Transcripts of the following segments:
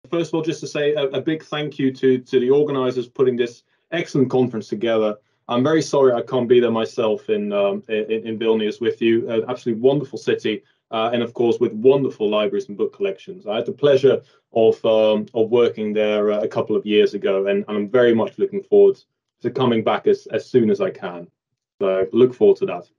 first of all, just to say a big thank you to the organizers putting this excellent conference together. I'm very sorry I can't be there myself in Vilnius with you. Absolutely wonderful city, and of course with wonderful libraries and book collections. I had the pleasure of working there a couple of years ago, and I'm very much looking forward to coming back as soon as I can. So look forward to that.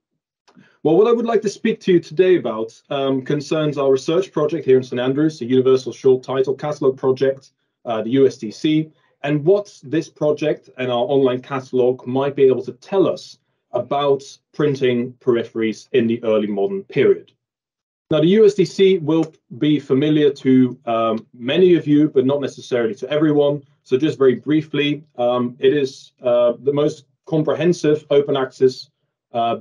Well, what I would like to speak to you today about concerns our research project here in St Andrews, the Universal Short Title Catalogue project, the USTC, and what this project and our online catalogue might be able to tell us about printing peripheries in the early modern period. Now, the USTC will be familiar to many of you, but not necessarily to everyone. So just very briefly, it is the most comprehensive open access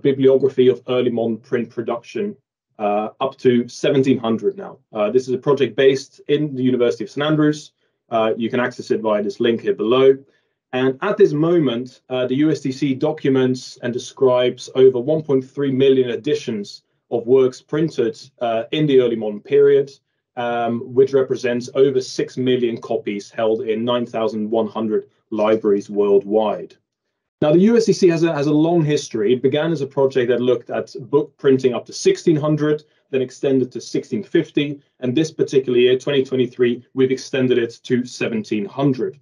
bibliography of early modern print production up to 1700 now. This is a project based in the University of St Andrews. You can access it via this link here below. And at this moment, the USTC documents and describes over 1.3 million editions of works printed in the early modern period, which represents over 6 million copies held in 9,100 libraries worldwide. Now, the USTC has a long history. It began as a project that looked at book printing up to 1600, then extended to 1650, and this particular year, 2023, we've extended it to 1700.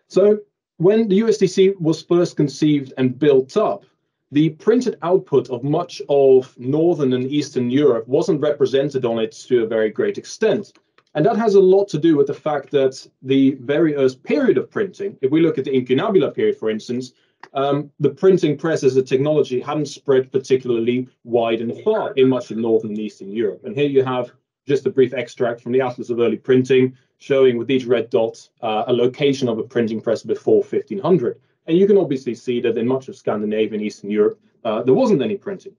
So when the USTC was first conceived and built up, the printed output of much of Northern and Eastern Europe wasn't represented on it to a very great extent. And that has a lot to do with the fact that the very early period of printing, if we look at the incunabula period, for instance, the printing press as a technology hadn't spread particularly wide and far in much of Northern and Eastern Europe. And here you have just a brief extract from the Atlas of Early Printing, showing with each red dot a location of a printing press before 1500. And you can obviously see that in much of Scandinavia and Eastern Europe, there wasn't any printing.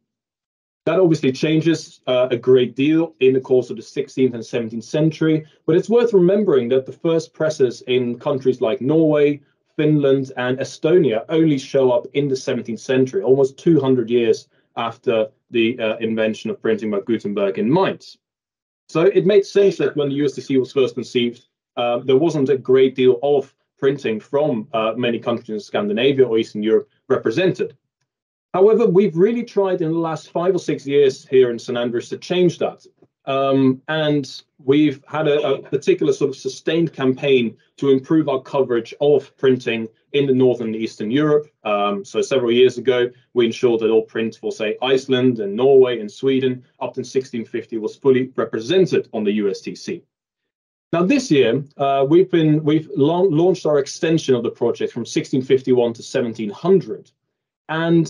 That obviously changes a great deal in the course of the 16th and 17th century, but it's worth remembering that the first presses in countries like Norway, Finland, and Estonia only show up in the 17th century, almost 200 years after the invention of printing by Gutenberg in Mainz. So it made sense that when the USTC was first conceived, there wasn't a great deal of printing from many countries in Scandinavia or Eastern Europe represented. However, we've really tried in the last 5 or 6 years here in St Andrews to change that. And we've had a particular sort of sustained campaign to improve our coverage of printing in the Northern and Eastern Europe. So several years ago, we ensured that all print for, say, Iceland and Norway and Sweden up to 1650 was fully represented on the USTC. Now, this year, we've launched our extension of the project from 1651 to 1700. And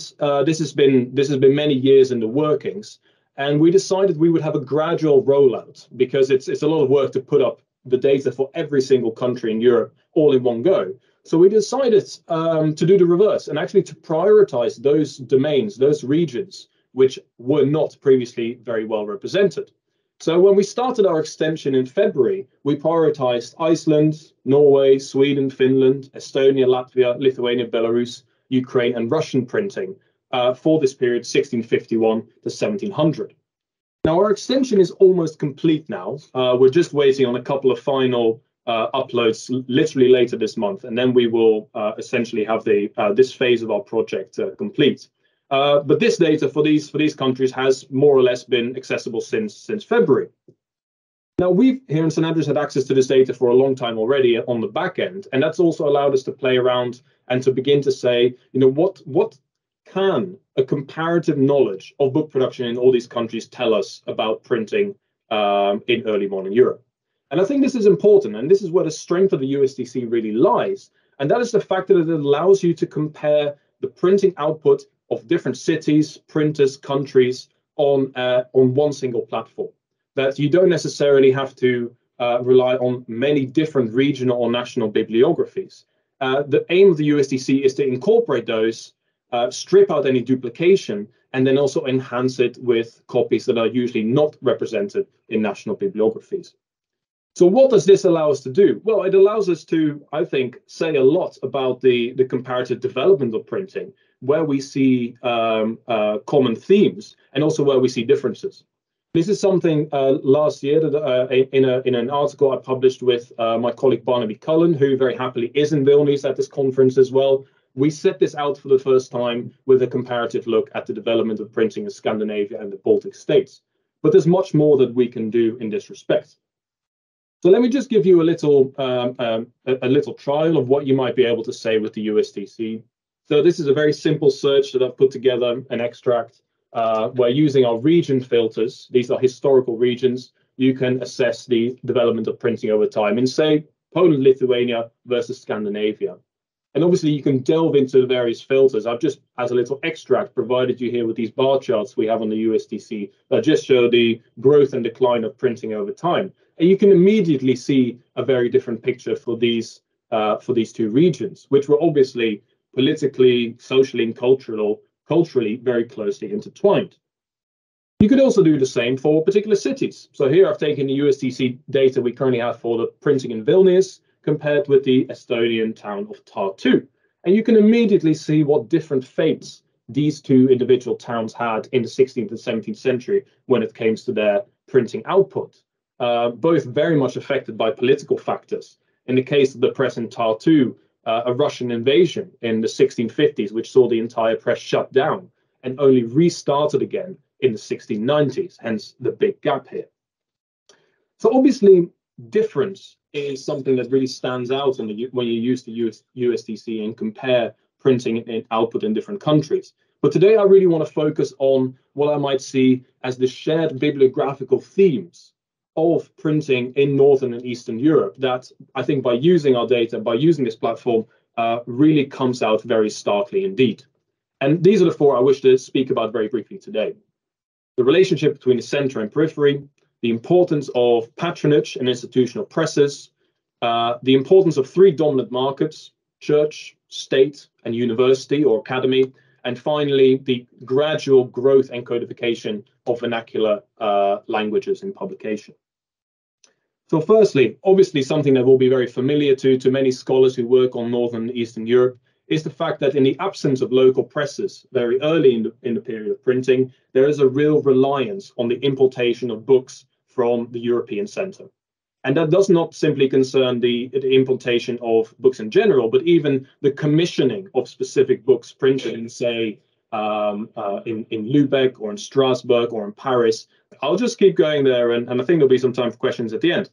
this has been many years in the workings, and we decided we would have a gradual rollout because it's a lot of work to put up the data for every single country in Europe all in one go. So we decided to do the reverse and actually to prioritize those domains, those regions which were not previously very well represented. So when we started our extension in February, we prioritized Iceland, Norway, Sweden, Finland, Estonia, Latvia, Lithuania, Belarus, Ukraine, and Russian printing for this period, 1651 to 1700. Now, our extension is almost complete now. We're just waiting on a couple of final uploads literally later this month, and then we will essentially have this phase of our project complete. But this data for these countries has more or less been accessible since February. Now, we've here in St Andrews had access to this data for a long time already on the back end, and that's also allowed us to play around and to begin to say, you know, what can a comparative knowledge of book production in all these countries tell us about printing in early modern Europe? And I think this is important, and this is where the strength of the USTC really lies, and that is the fact that it allows you to compare the printing output of different cities, printers, countries on one single platform. That you don't necessarily have to rely on many different regional or national bibliographies. The aim of the USTC is to incorporate those, strip out any duplication, and then also enhance it with copies that are usually not represented in national bibliographies. So what does this allow us to do? Well, it allows us to, I think, say a lot about the comparative development of printing, where we see common themes and also where we see differences. This is something last year that in an article I published with my colleague Bartlomiej Siek, who very happily is in Vilnius at this conference as well. We set this out for the first time with a comparative look at the development of printing in Scandinavia and the Baltic states. But there's much more that we can do in this respect. So let me just give you a little trial of what you might be able to say with the USTC. So this is a very simple search that I've put together, an extract. Where using our region filters, these are historical regions, you can assess the development of printing over time in, say, Poland, Lithuania versus Scandinavia. And obviously you can delve into the various filters. I've just, as a little extract, provided you here with these bar charts we have on the USTC that just show the growth and decline of printing over time. And you can immediately see a very different picture for these two regions, which were obviously politically, socially, and culturally very closely intertwined. You could also do the same for particular cities. So here I've taken the USTC data we currently have for the printing in Vilnius compared with the Estonian town of Tartu. And you can immediately see what different fates these two individual towns had in the 16th and 17th century when it came to their printing output, both very much affected by political factors. In the case of the press in Tartu, a Russian invasion in the 1650s, which saw the entire press shut down and only restarted again in the 1690s, hence the big gap here. So obviously, difference is something that really stands out when you use the USTC and compare printing and output in different countries. But today I really want to focus on what I might see as the shared bibliographical themes of printing in Northern and Eastern Europe that I think by using our data, by using this platform, really comes out very starkly indeed. And these are the four I wish to speak about very briefly today. The relationship between the center and periphery, the importance of patronage and institutional presses, the importance of three dominant markets, church, state, and university or academy, and finally, the gradual growth and codification of vernacular languages in publication. So firstly, obviously something that will be very familiar to many scholars who work on Northern and Eastern Europe is the fact that in the absence of local presses very early in the period of printing, there is a real reliance on the importation of books from the European center. And that does not simply concern the importation of books in general, but even the commissioning of specific books printed in, say, in Lübeck or in Strasbourg or in Paris. I'll just keep going there, and I think there'll be some time for questions at the end.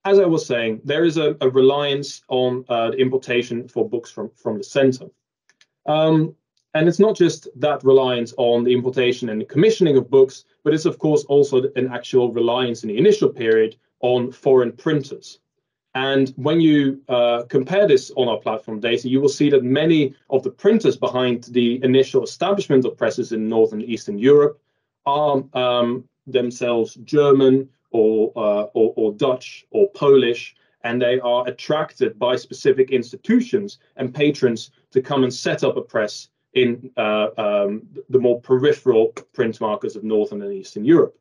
As I was saying, there is a reliance on the importation for books from the center. And it's not just that reliance on the importation and the commissioning of books, but it's of course also an actual reliance in the initial period on foreign printers. And when you compare this on our platform data, you will see that many of the printers behind the initial establishment of presses in Northern and Eastern Europe are themselves German or Dutch or Polish, and they are attracted by specific institutions and patrons to come and set up a press in the more peripheral print markets of Northern and Eastern Europe.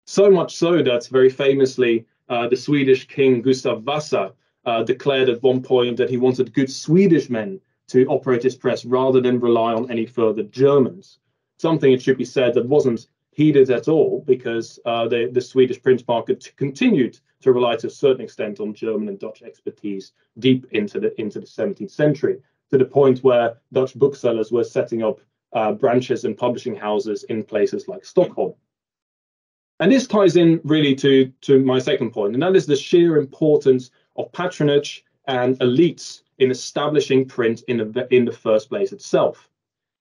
So much so that very famously, the Swedish king Gustav Vasa declared at one point that he wanted good Swedish men to operate his press rather than rely on any further Germans. Something, it should be said, that wasn't heeded at all because the Swedish print market continued to rely to a certain extent on German and Dutch expertise deep into the 17th century, to the point where Dutch booksellers were setting up branches and publishing houses in places like Stockholm. And this ties in really to my second point, and that is the sheer importance of patronage and elites in establishing print in the first place itself.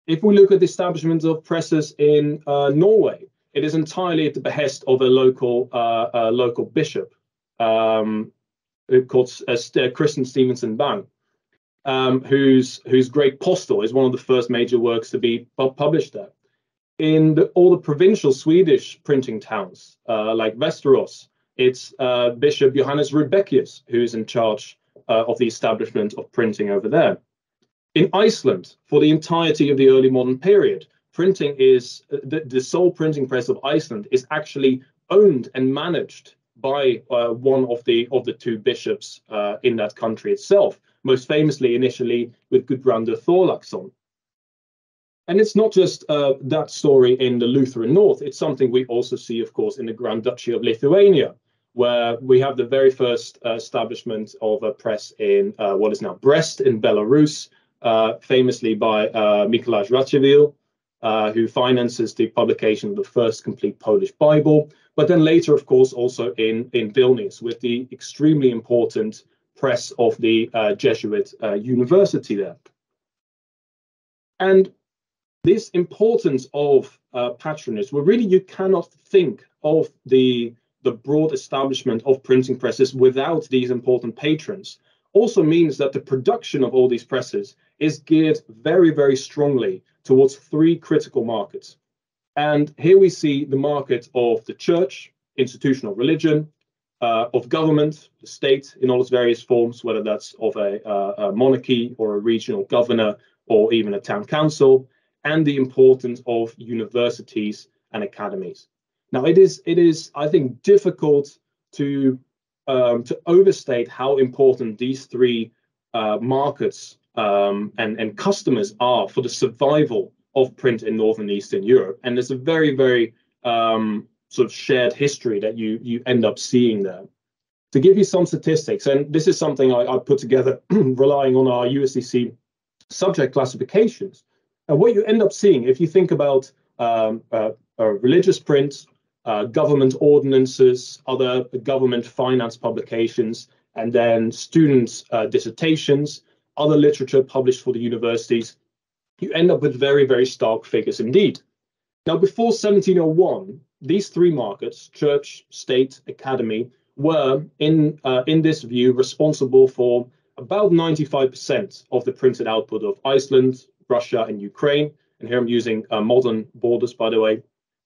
If we look at the establishment of presses in Norway, it is entirely at the behest of a local bishop called Christian Stevenson Bang, whose Great Postel is one of the first major works to be published there. In all the provincial Swedish printing towns, like Västerås, it's Bishop Johannes Rudbeckius who's in charge of the establishment of printing over there. In Iceland, for the entirety of the early modern period, printing is the sole printing press of Iceland is actually owned and managed by one of the two bishops in that country itself, most famously initially with Gudbrandur Thorlaksson. And it's not just that story in the Lutheran North. It's something we also see, of course, in the Grand Duchy of Lithuania, where we have the very first establishment of a press in what is now Brest in Belarus, famously by Mikołaj Radziwiłł, who finances the publication of the first complete Polish Bible, but then later, of course, also in Vilnius with the extremely important press of the Jesuit university there. And this importance of patronage, well, really, you cannot think of the broad establishment of printing presses without these important patrons, also means that the production of all these presses is geared very, very strongly towards three critical markets. And here we see the market of the church, institutional religion, of government, the state in all its various forms, whether that's of a monarchy or a regional governor or even a town council, and the importance of universities and academies. Now, it is, I think, difficult to overstate how important these three markets and customers are for the survival of print in Northern and Eastern Europe. And there's a very, very sort of shared history that you end up seeing there. To give you some statistics, and this is something I put together relying on our USTC subject classifications. And what you end up seeing, if you think about religious print, government ordinances, other government finance publications, and then students' dissertations, other literature published for the universities, you end up with very, very stark figures indeed. Now, before 1701, these three markets, church, state, academy, were, in this view, responsible for about 95% of the printed output of Iceland, Russia, and Ukraine. And here I'm using modern borders, by the way.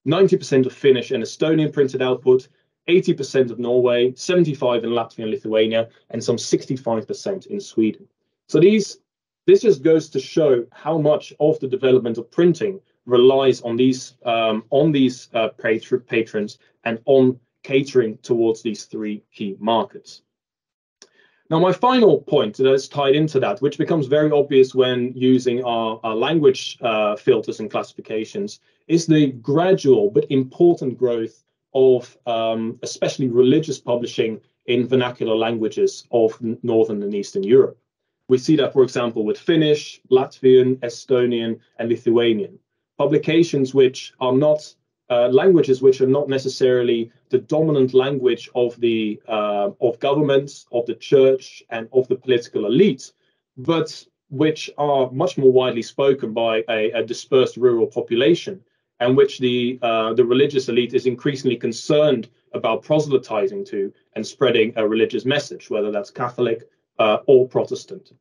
90% of Finnish and Estonian printed output, 80% of Norway, 75% in Latvia and Lithuania, and some 65% in Sweden. So this just goes to show how much of the development of printing relies on these patrons and on catering towards these three key markets. Now, my final point that is tied into that, which becomes very obvious when using our language filters and classifications, is the gradual but important growth of especially religious publishing in vernacular languages of Northern and Eastern Europe. We see that, for example, with Finnish, Latvian, Estonian, and Lithuanian. Publications which are not languages which are not necessarily the dominant language of the of governments, of the church, and of the political elite, but which are much more widely spoken by a dispersed rural population, and which the religious elite is increasingly concerned about proselytizing to and spreading a religious message, whether that's Catholic or Protestant.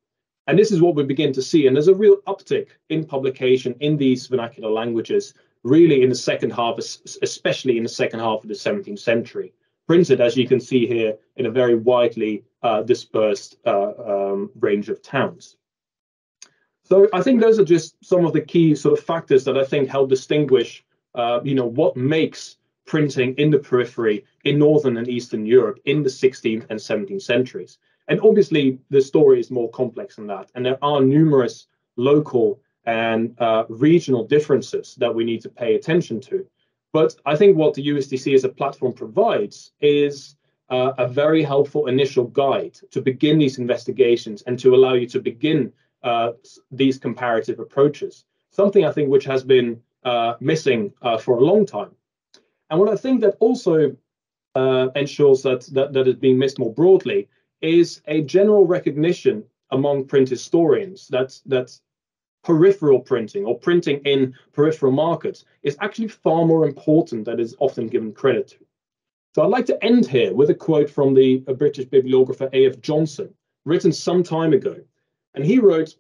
And this is what we begin to see. And there's a real uptick in publication in these vernacular languages, really in the second half, especially in the second half of the 17th century, printed, as you can see here, in a very widely dispersed range of towns. So I think those are just some of the key sort of factors that I think help distinguish, what makes printing in the periphery in Northern and Eastern Europe in the 16th and 17th centuries. And obviously, the story is more complex than that. And there are numerous local and regional differences that we need to pay attention to. But I think what the USTC as a platform provides is a very helpful initial guide to begin these investigations and to allow you to begin these comparative approaches, something I think which has been missing for a long time. And what I think that also ensures that is being missed more broadly is a general recognition among print historians that peripheral printing or printing in peripheral markets is actually far more important than is often given credit to. So I'd like to end here with a quote from the British bibliographer A.F. Johnson, written some time ago. And he wrote,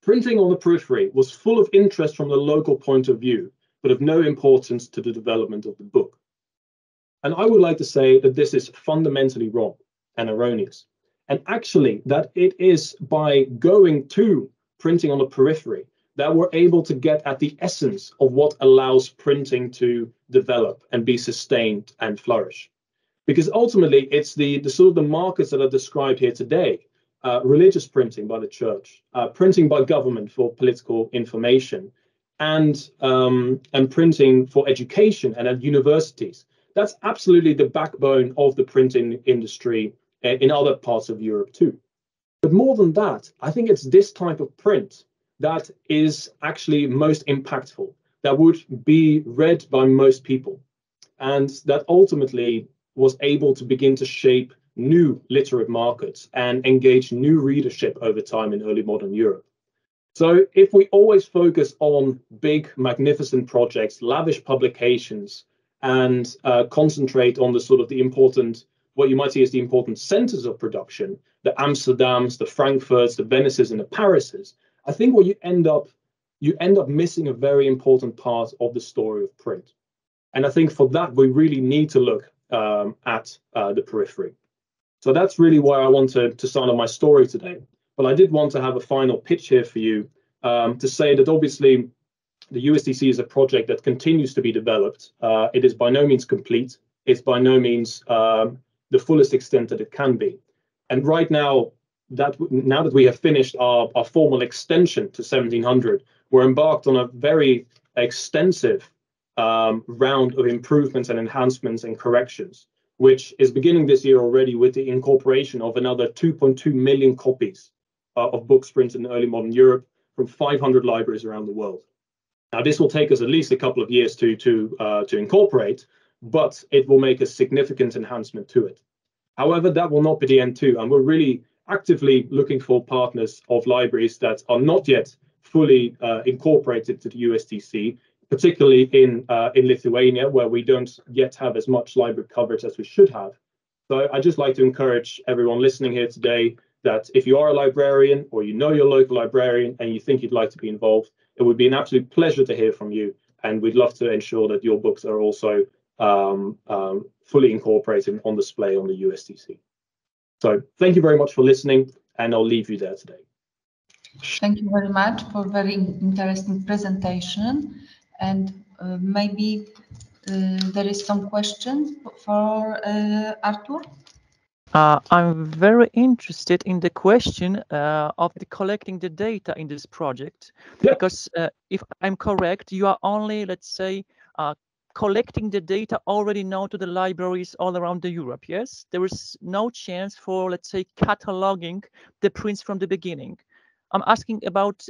"Printing on the periphery was full of interest from the local point of view, but of no importance to the development of the book." And I would like to say that this is fundamentally wrong and erroneous. And actually, that it is by going to printing on the periphery that we're able to get at the essence of what allows printing to develop and be sustained and flourish. Because ultimately, it's the sort of the markets that are described here today, religious printing by the church, printing by government for political information, and printing for education and at universities. That's absolutely the backbone of the printing industry in other parts of Europe too. But more than that, I think it's this type of print that is actually most impactful, that would be read by most people, and that ultimately was able to begin to shape new literate markets and engage new readership over time in early modern Europe. So if we always focus on big, magnificent projects, lavish publications, and concentrate on the sort of the important, what you might see as the important centers of production, the Amsterdams, the Frankfurts, the Venices, and the Parises, I think what you end up missing a very important part of the story of print. And I think for that, we really need to look at the periphery. So that's really why I want to start on my story today. But I did want to have a final pitch here for you to say that obviously the USTC is a project that continues to be developed. It is by no means complete. It's by no means the fullest extent that it can be. And right now that we have finished our formal extension to 1700, we're embarked on a very extensive round of improvements and enhancements and corrections, which is beginning this year already with the incorporation of another 2.2 million copies of books printed in early modern Europe from 500 libraries around the world. Now, this will take us at least a couple of years to incorporate, but it will make a significant enhancement to it. However, that will not be the end too, and we're really actively looking for partners of libraries that are not yet fully incorporated to the USTC, particularly in Lithuania, where we don't yet have as much library coverage as we should have. So I'd just like to encourage everyone listening here today that if you are a librarian or you know your local librarian and you think you'd like to be involved, it would be an absolute pleasure to hear from you. And we'd love to ensure that your books are also fully incorporated on display on the USTC. So thank you very much for listening, and I'll leave you there today. Thank you very much for a very interesting presentation. And maybe there is some question for Artur. I'm very interested in the question of the collecting the data in this project, because if I'm correct, you are only, let's say, collecting the data already known to the libraries all around the Europe, yes? There is no chance for, let's say, cataloging the prints from the beginning. I'm asking about,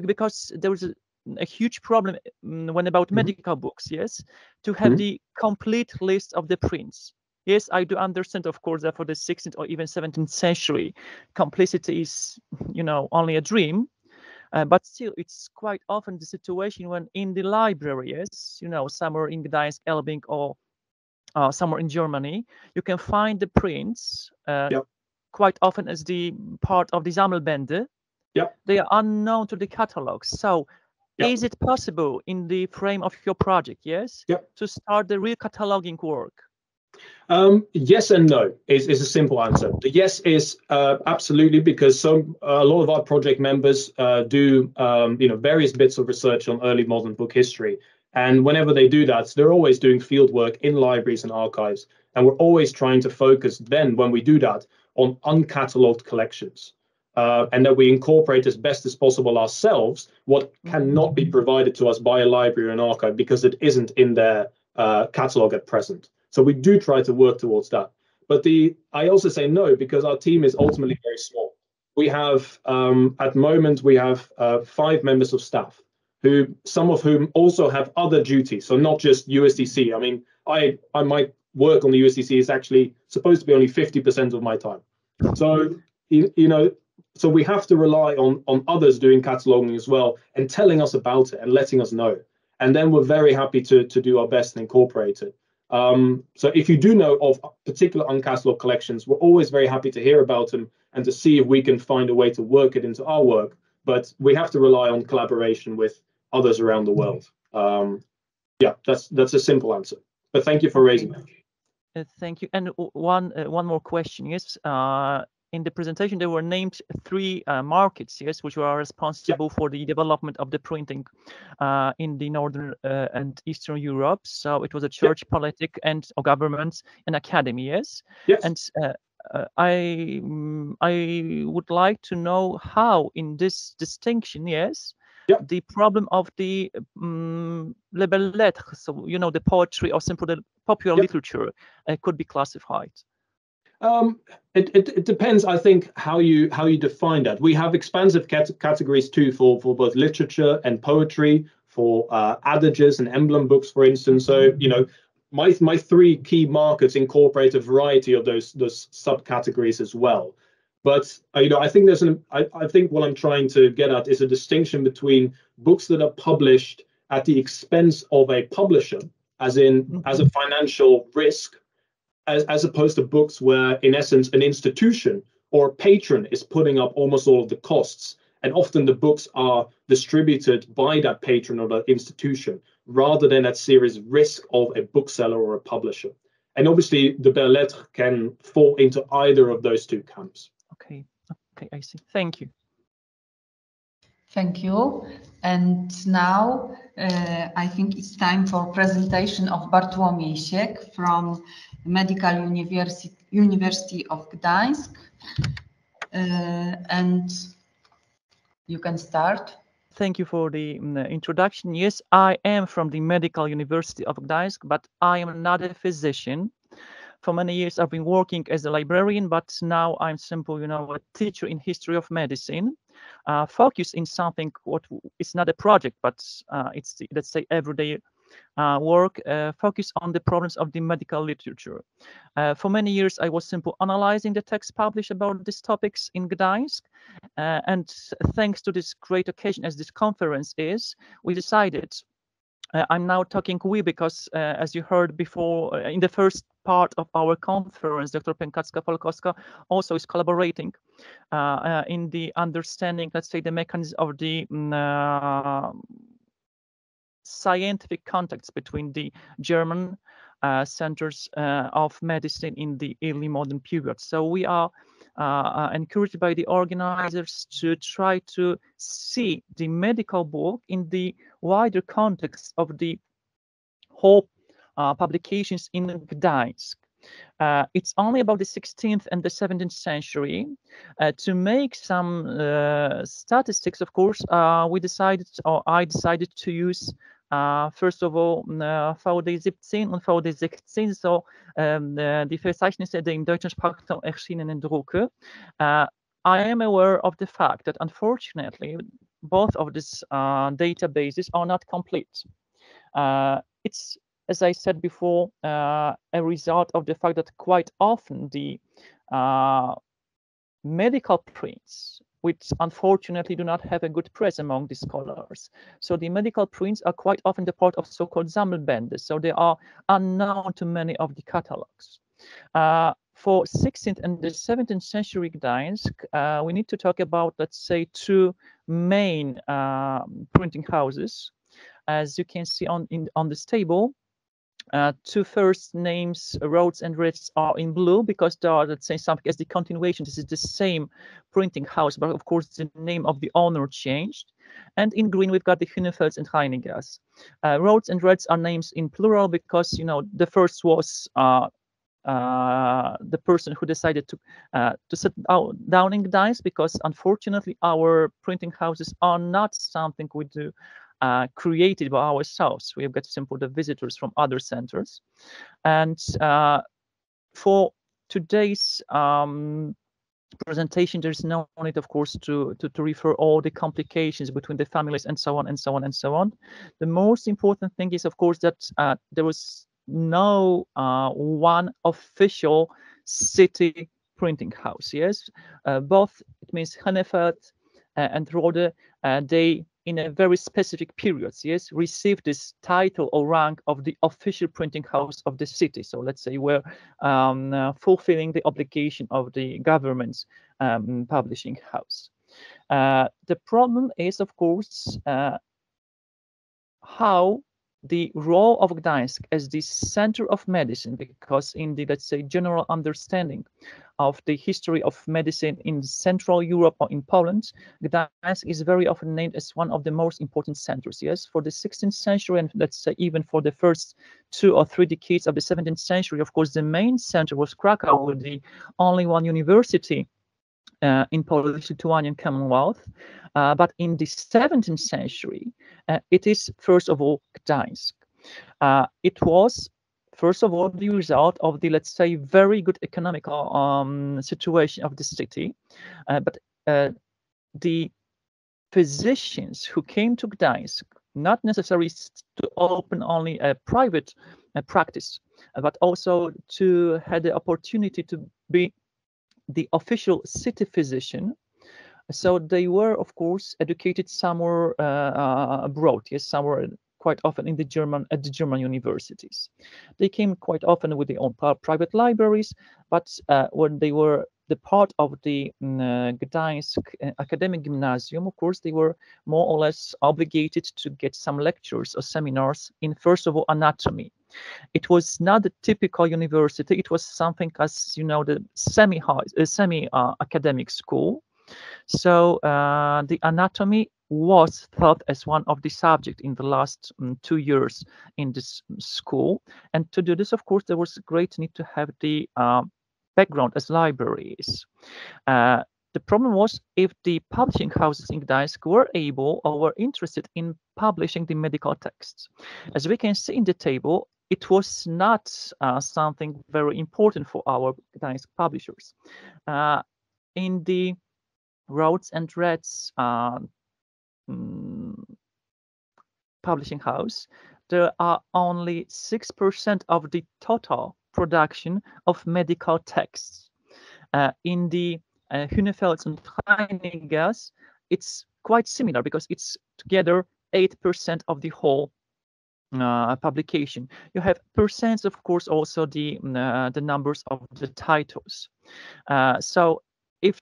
because there is a huge problem when about medical books, yes? To have the complete list of the prints. Yes, I do understand, of course, that for the 16th or even 17th century, complicity is, only a dream. But still, it's quite often the situation when in the library, yes, somewhere in Gdansk, Elbing, or somewhere in Germany, you can find the prints quite often as the part of the Sammelbände. They are unknown to the catalogs. So is it possible in the frame of your project, yes, to start the real cataloging work? Yes and no is a simple answer. The yes is absolutely, because a lot of our project members do various bits of research on early modern book history, and whenever they do that, they're always doing field work in libraries and archives, and we're always trying to focus then, when we do that, on uncatalogued collections, and that we incorporate as best as possible ourselves what cannot be provided to us by a library or an archive because it isn't in their catalogue at present. So we do try to work towards that. But I also say no, because our team is ultimately very small. We have, at the moment, we have 5 members of staff, some of whom also have other duties. So not just USTC. I mean, my work on the USTC is actually supposed to be only 50% of my time. So, so we have to rely on others doing cataloging as well and telling us about it and letting us know. And then we're very happy to do our best and incorporate it. So if you do know of particular uncatalogued collections, we're always very happy to hear about them and to see if we can find a way to work it into our work. But we have to rely on collaboration with others around the world. That's a simple answer. But thank you for raising that. Thank you. And one more question. Yes. In the presentation, there were named 3 markets, yes, which were responsible for the development of the printing in the Northern and Eastern Europe. So it was a church, politic, and government, and academy, yes? And I would like to know how, in this distinction, yes, the problem of the les belles lettres, so the poetry or simply the popular literature could be classified? It depends, I think, how you define that. We have expansive categories too for both literature and poetry, for adages and emblem books, for instance. So my three key markets incorporate a variety of those subcategories as well. But I think I think what I'm trying to get at is a distinction between books that are published at the expense of a publisher, as a financial risk, as opposed to books where, in essence, an institution or a patron is putting up almost all of the costs. And often the books are distributed by that patron or that institution, rather than at serious risk of a bookseller or a publisher. And obviously, the belles lettres can fall into either of those two camps. Okay, I see. Thank you. Thank you. And now I think it's time for presentation of Bartlomiej Siek from Medical University of Gdansk. And you can start. Thank you for the introduction. Yes, I am from the Medical University of Gdansk, but I am not a physician. For many years, I've been working as a librarian, but now I'm simply, a teacher in history of medicine, focused in something what it's not a project, but it's the, let's say, everyday work, focused on the problems of the medical literature. For many years, I was simply analyzing the texts published about these topics in Gdansk, and thanks to this great occasion as this conference is, we decided. I'm now talking we because, as you heard before, in the first part of our conference, Dr. Pękacka-Polkowska also is collaborating in the understanding, let's say, the mechanism of the scientific contacts between the German centers of medicine in the early modern period. So we are encouraged by the organizers to try to see the medical book in the wider context of the whole publications in Gdansk. It's only about the 16th and the 17th century. To make some statistics, of course, I decided to use first of all, VD 17 und VD 16, so die Verzeichnisse der in deutschen Sprache erschienenen Drucke. I am aware of the fact that, unfortunately, both of these databases are not complete. It's, as I said before, a result of the fact that quite often the medical prints, which unfortunately do not have a good press among the scholars. So the medical prints are quite often the part of so-called Sammelbände, so they are unknown to many of the catalogs. For 16th and the 17th century Gdansk, we need to talk about, let's say, two main printing houses. As you can see on this table, two first names, Rhodes and Ritz, are in blue because they are, let's say, something as the continuation. This is the same printing house, but of course the name of the owner changed. And in green, we've got the Hunefels and Heinegers. Rhodes and Ritz are names in plural because, the first was the person who decided to sit down in Gdańsk, because unfortunately our printing houses are not something we do created by ourselves. We have got simply the visitors from other centers. And for today's presentation, there's no need, of course, to refer all the complications between the families and so on and so on and so on. The most important thing is, of course, that there was no one official city printing house. Yes, both, it means Hunefeld and Rode, they in a very specific periods, yes, received this title or rank of the official printing house of the city. So let's say we're fulfilling the obligation of the government's publishing house. The problem is, of course, how the role of Gdańsk as the center of medicine, because in the, let's say, general understanding of the history of medicine in Central Europe or in Poland, Gdańsk is very often named as one of the most important centers. Yes, for the 16th century, and let's say even for the first 2 or 3 decades of the 17th century, of course, the main center was Krakow, with the only one university in Polish-Lithuanian Commonwealth. But in the 17th century, it is first of all Gdańsk. It was first of all the result of the, let's say, very good economical situation of the city, but the physicians who came to Gdańsk, not necessarily to open only a private practice, but also to have the opportunity to be the official city physician. So they were, of course, educated somewhere abroad, yes, somewhere quite often at the German universities. They came quite often with their own private libraries, but when they were the part of the Gdańsk Academic Gymnasium, of course, they were more or less obligated to get some lectures or seminars in, first of all, anatomy. It was not a typical university. It was something as, you know, the semi-academic school. So the anatomy was taught as one of the subjects in the last 2 years in this school. And to do this, of course, there was a great need to have the background as libraries. The problem was if the publishing houses in Gdańsk were able or were interested in publishing the medical texts. As we can see in the table, it was not something very important for our Gdańsk publishers. In the Rhodes and Reds publishing house, there are only 6% of the total production of medical texts. In the Hunefeld and Heiningas, it's quite similar because it's together 8% of the whole publication. You have percents, of course, also the numbers of the titles. So if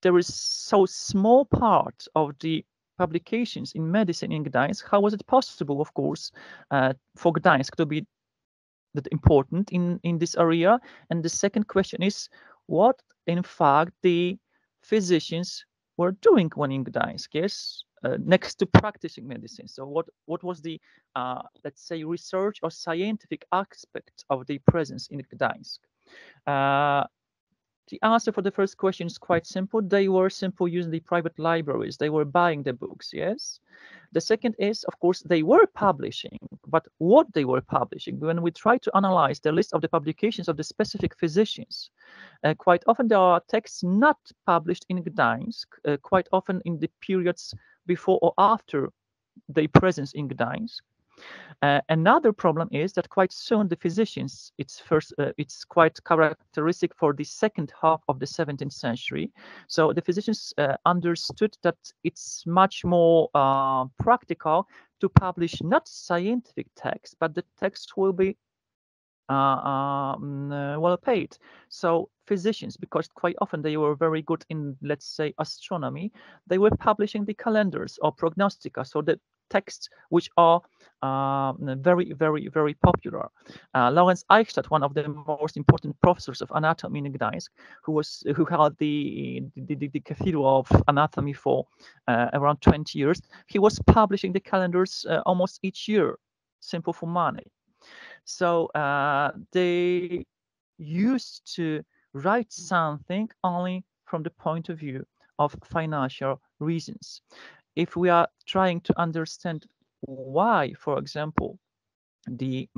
there is so small part of the publications in medicine in Gdańsk, how was it possible, of course, for Gdańsk to be that important in this area? And the second question is, what in fact the physicians were doing when in Gdańsk? Yes, next to practicing medicine. So what was the let's say research or scientific aspect of the presence in Gdańsk? The answer for the first question is quite simple. They were simply using the private libraries. They were buying the books, yes. The second is, of course, they were publishing, but what they were publishing, when we try to analyze the list of the publications of the specific physicians, quite often there are texts not published in Gdańsk, quite often in the periods before or after their presence in Gdańsk. Another problem is that quite soon the physicians, it's quite characteristic for the second half of the 17th century. So the physicians understood that it's much more practical to publish not scientific texts, but the texts will be well paid. So physicians, because quite often they were very good in, let's say, astronomy, they were publishing the calendars or prognostica, so the texts which are very, very, very popular. Lawrence Eichstadt, one of the most important professors of anatomy in Gdańsk, who held the cathedral of anatomy for around 20 years, he was publishing the calendars almost each year, simple for money. So they used to write something only from the point of view of financial reasons. If we are trying to understand why, for example, the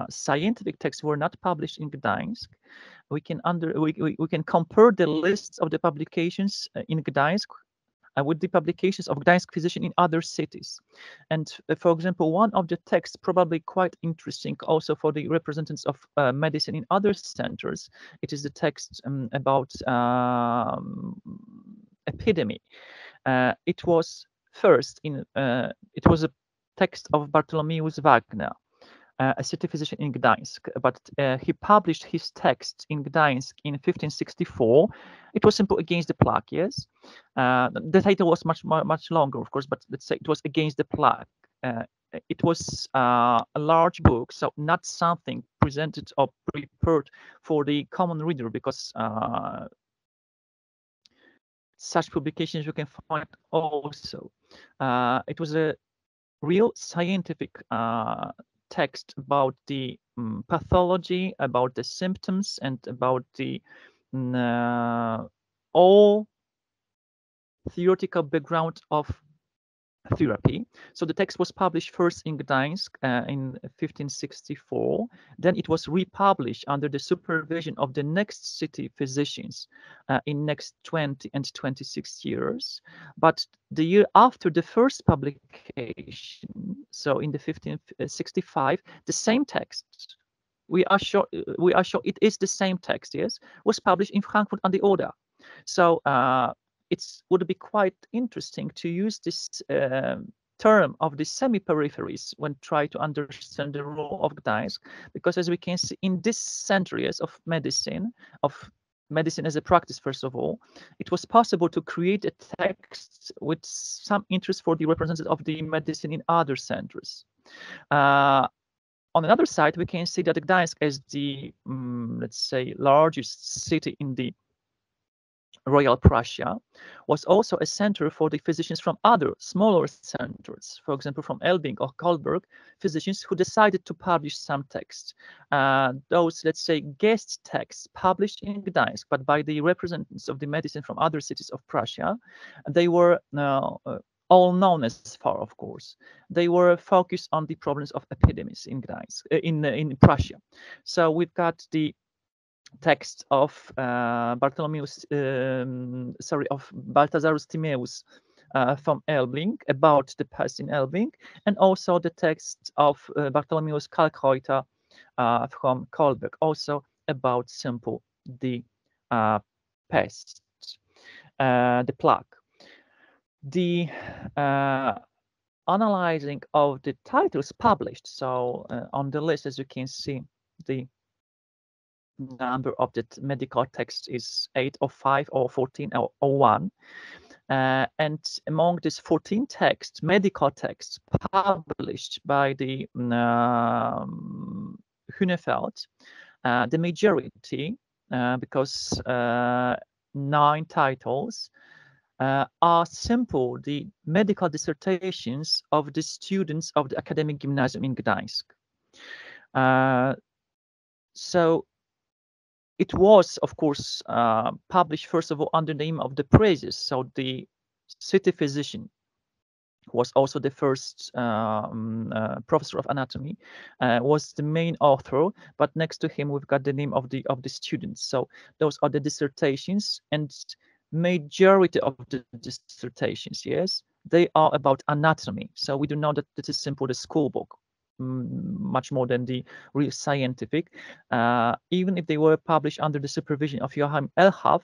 scientific texts were not published in Gdańsk, we can compare the lists of the publications in Gdańsk with the publications of Gdańsk physician in other cities. And for example, one of the texts probably quite interesting also for the representatives of medicine in other centers, it is the text about epidemic. It was first it was a text of Bartlomiej Siek, a city physician in Gdańsk, but he published his text in Gdańsk in 1564. It was simple against the plague, yes. The title was much longer, of course, but let's say it was against the plague. It was a large book, so not something presented or prepared for the common reader, because such publications you can find also. It was a real scientific text about the pathology, about the symptoms, and about the all theoretical background of therapy. So the text was published first in Gdansk in 1564. Then it was republished under the supervision of the next city physicians in next 20 and 26 years. But the year after the first publication, so in the 1565, the same text, we are sure it is the same text, yes, was published in Frankfurt an der Oder. So it would be quite interesting to use this term of the semi-peripheries when try to understand the role of Gdansk, because as we can see in this centuries of medicine as a practice, first of all, it was possible to create a text with some interest for the representatives of the medicine in other centers. On another side, we can see that Gdansk as the, let's say, largest city in the Royal Prussia was also a center for the physicians from other smaller centers, for example, from Elbing or Kolberg, physicians who decided to publish some texts. Those, let's say, guest texts published in Gdansk, but by the representatives of the medicine from other cities of Prussia, they were all known as far, of course. They were focused on the problems of epidemics in Gdansk, in Prussia. So we've got the text of Balthazarus Timaeus from Elbing about the pest in Elbing, and also the text of Bartlomiej Kalkreuter from Kolberg, also about simple the pest, the plague. The analyzing of the titles published, so on the list, as you can see, the number of the medical text is 8 or 5 or 14 or 1. And among these 14 texts, medical texts published by the Hunefeld, the majority, because 9 titles, are simple, the medical dissertations of the students of the academic gymnasium in Gdansk. So it was, of course, published, first of all, under the name of the Praises. So the city physician was also the first professor of anatomy, was the main author, but next to him, we've got the name of the students. So those are the dissertations, and majority of the dissertations, yes, they are about anatomy. So we do know that this is simply the school book, much more than the real scientific, even if they were published under the supervision of Johann Elhaf,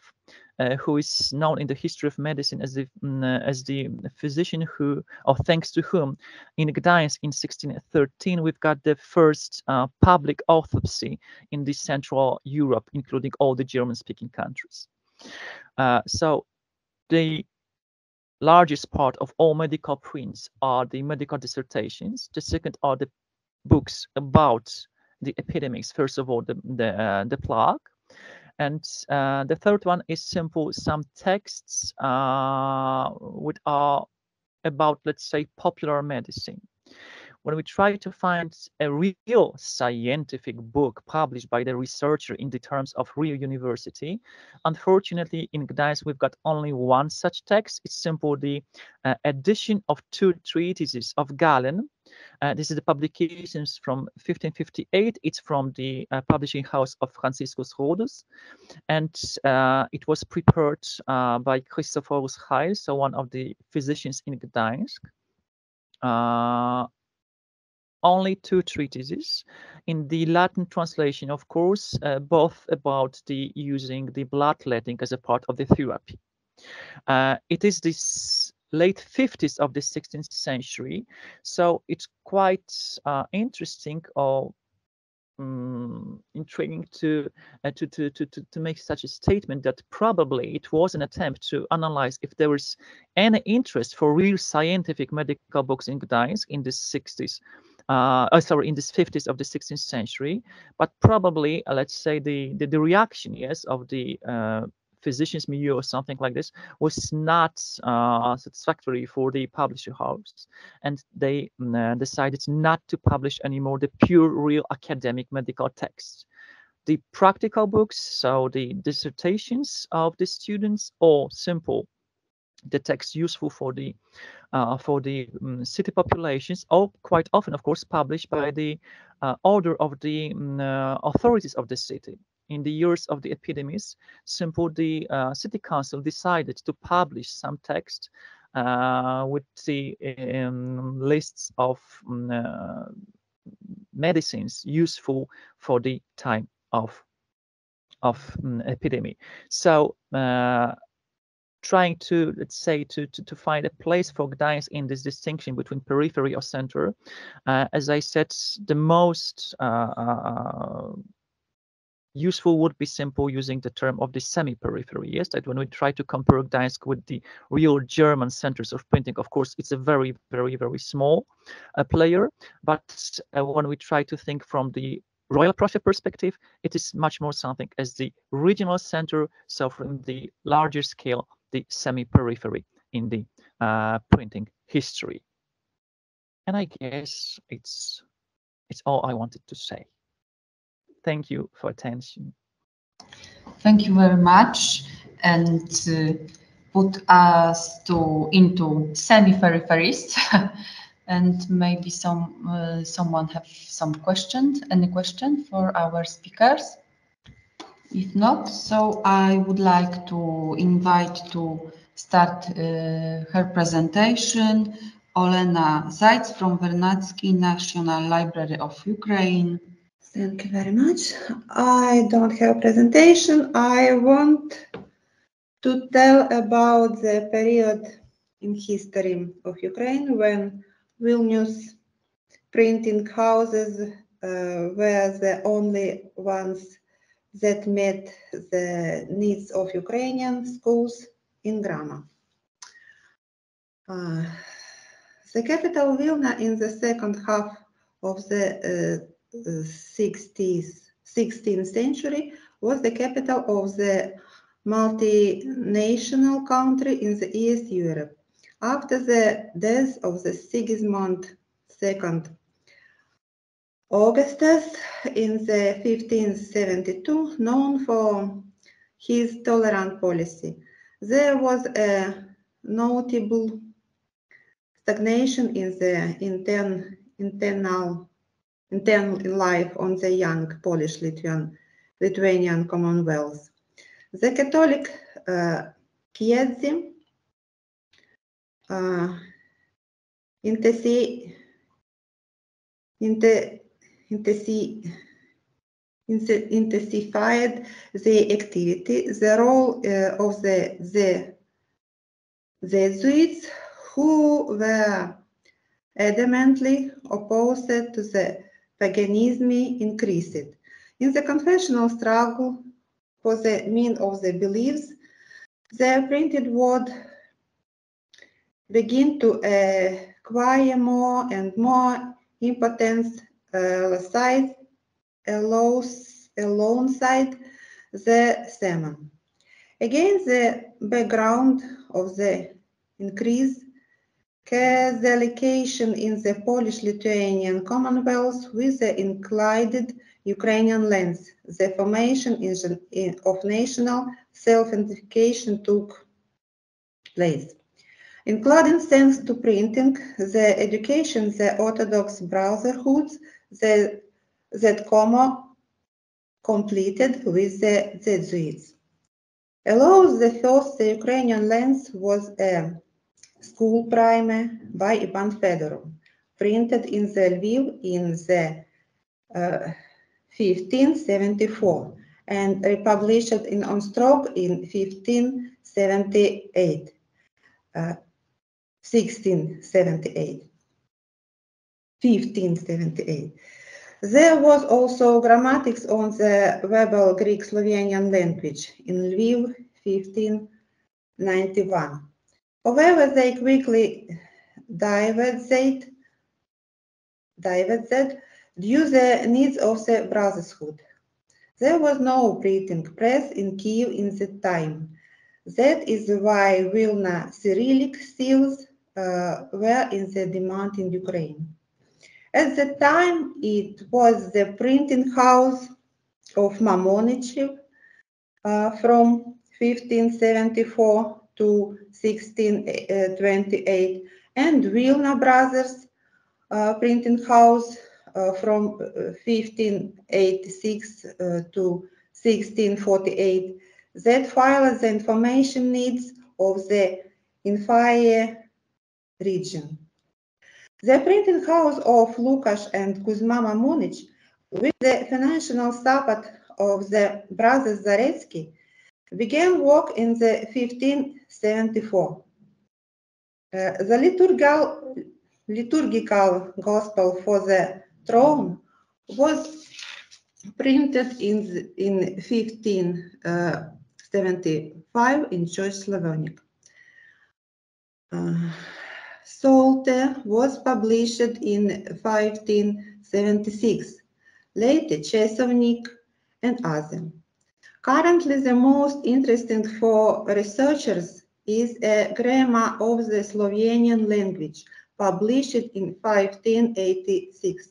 who is known in the history of medicine as the physician who, or thanks to whom, in Gdansk in 1613 we've got the first public autopsy in the Central Europe, including all the German-speaking countries. So the largest part of all medical prints are the medical dissertations. The second are the books about the epidemics, first of all, the plague. And the third one is simple, some texts which are about, let's say, popular medicine. When we try to find a real scientific book published by the researcher in the terms of real university, unfortunately, in Gdansk, we've got only one such text. It's simply the edition of 2 treatises of Galen. This is the publications from 1558. It's from the publishing house of Franciscus Rhodus, and it was prepared by Christophorus Heil, so one of the physicians in Gdansk. Only 2 treatises in the Latin translation, of course, both about the using the bloodletting as a part of the therapy. It is this late 50s of the 16th century, so it's quite interesting or intriguing to make such a statement that probably it was an attempt to analyze if there was any interest for real scientific medical books in Gdansk in the 60s. In the 50s of the 16th century, but probably, let's say, the reaction, yes, of the physicians' milieu or something like this was not satisfactory for the publisher house, and they decided not to publish anymore the pure, real academic medical texts. the practical books, so the dissertations of the students, or simple the text useful for the city populations, or quite often, of course, published by the order of the authorities of the city. In the years of the epidemics, the city council decided to publish some text with the lists of medicines useful for the time of epidemic. So trying to, let's say, to find a place for Gdańsk in this distinction between periphery or center. As I said, the most useful would be simple using the term of the semi-periphery. Yes, that when we try to compare Gdańsk with the real German centers of printing, of course, it's a very, very, very small player. But when we try to think from the Royal Prussia perspective, it is much more something as the regional center, so from the larger scale, the semi-periphery in the printing history. And I guess it's all I wanted to say. Thank you for attention. Thank you very much, and put us into semi-peripherist. And maybe someone have some questions. Any question for our speakers? If not, so I would like to invite to start her presentation Olena Zaiets from Vernadskio National Library of Ukraine. Thank you very much. I don't have a presentation. I want to tell about the period in history of Ukraine when Vilnius printing houses were the only ones that met the needs of Ukrainian schools in grammar. The capital Vilna in the second half of the 16th century was the capital of the multinational country in the East Europe. After the death of the Sigismund II Augustus in the 1572, known for his tolerant policy, there was a notable stagnation in the internal life on the young Polish-Lithuanian Commonwealth. The Catholic Kiedzi intensified the activity. The role of the Jesuits, who were adamantly opposed to the paganism, increased. In the confessional struggle for the mean of the beliefs, the printed word began to acquire more and more importance alongside the sermon. Against the background of the increased Catholicism in the Polish-Lithuanian Commonwealth with the included Ukrainian lands, the formation of national self-identification took place. Including thanks to printing, the education, the Orthodox brotherhoods that Como completed with the Jesuits. Along the first, the Ukrainian lands was a school primer by Ivan Fedorov, printed in the Lviv in the 1574 and republished in Ostrog in 1578. There was also grammatics on the verbal Greek Slovenian language in Lviv, 1591. However, they quickly diverted due to the needs of the brotherhood. There was no printing press in Kiev in that time. That is why Vilna Cyrillic seals were in the demand in Ukraine. At the time, it was the printing house of Mamonичev from 1574 to 1628, and Vilna Brothers printing house from 1586 to 1648, that files the information needs of the entire region. The printing house of Lukáš and Kuzma Mamonich, with the financial support of the brothers Zaretsky, began work in the 1574. The liturgical gospel for the throne was printed in 1575 in Church Slavonic. Psalter was published in 1576, later Chesovnik and other. Currently, the most interesting for researchers is a grammar of the Slovenian language, published in 1586,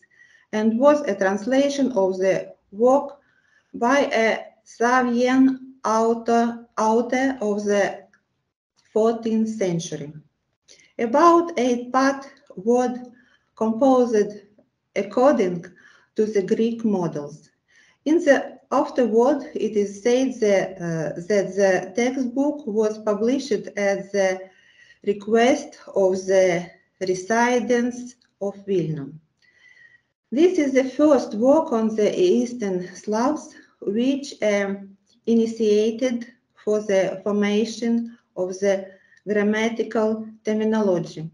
and was a translation of the work by a Slavian author of the 14th century. About 8 parts were composed according to the Greek models. In the afterward, it is said that the textbook was published at the request of the residents of Vilna. This is the first work on the Eastern Slavs, which initiated for the formation of the grammatical terminology.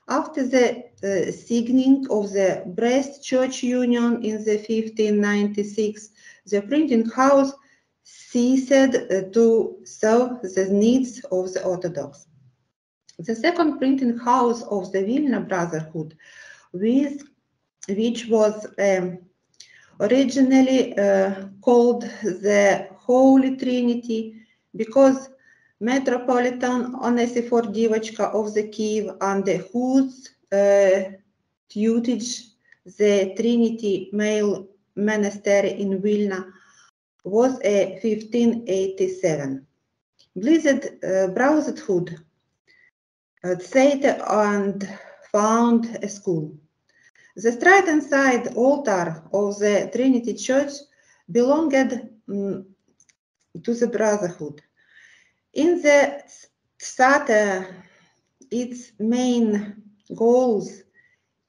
After the signing of the Brest Church Union in the 1596, the printing house ceased to serve the needs of the Orthodox. The second printing house of the Vilna Brotherhood, which was originally called the Holy Trinity, because Metropolitan Onesiphor Divochka of the Kiev, under whose tutelage the Trinity Male Monastery in Vilna was a 1587. Blessed Brotherhood set and found a school. The right-hand side altar of the Trinity Church belonged to the Brotherhood. In the Psalter, its main goals,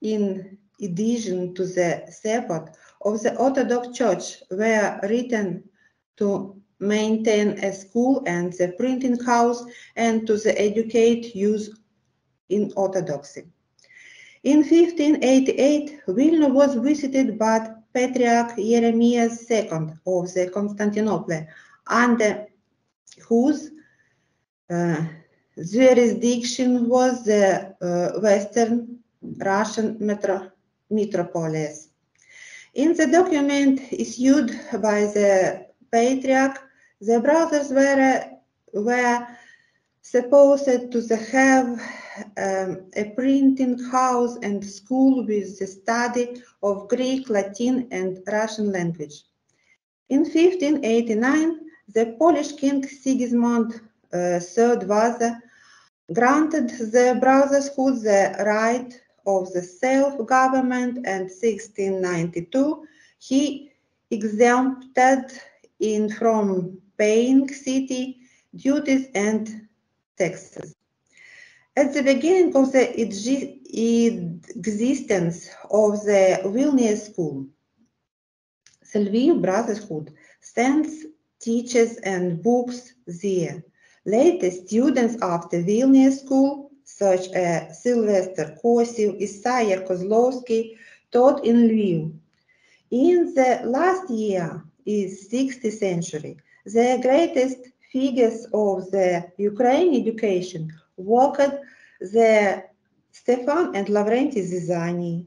in addition to the support of the Orthodox Church, were written to maintain a school and the printing house and to educate youth in Orthodoxy. In 1588, Vilna was visited by Patriarch Jeremias II of the Constantinople, under whose jurisdiction was the Western Russian metropolis. In the document issued by the Patriarch, the brothers were supposed to have a printing house and school with the study of Greek, Latin, and Russian language. In 1589, the Polish King Sigismund III Vasa granted the brotherhood the right of the self-government, and 1692 he exempted it from paying city duties and taxes. At the beginning of the existence of the Vilnius school, the Lviv Brotherhood sends teachers and books there. Later, students of the Vilnius school, such as Sylvester Kosiv, Isaiah Kozlovsky, taught in Lviv. In the last year is 60th century, the greatest figures of the Ukrainian education worked the Stefan and Lavrenti Zizani.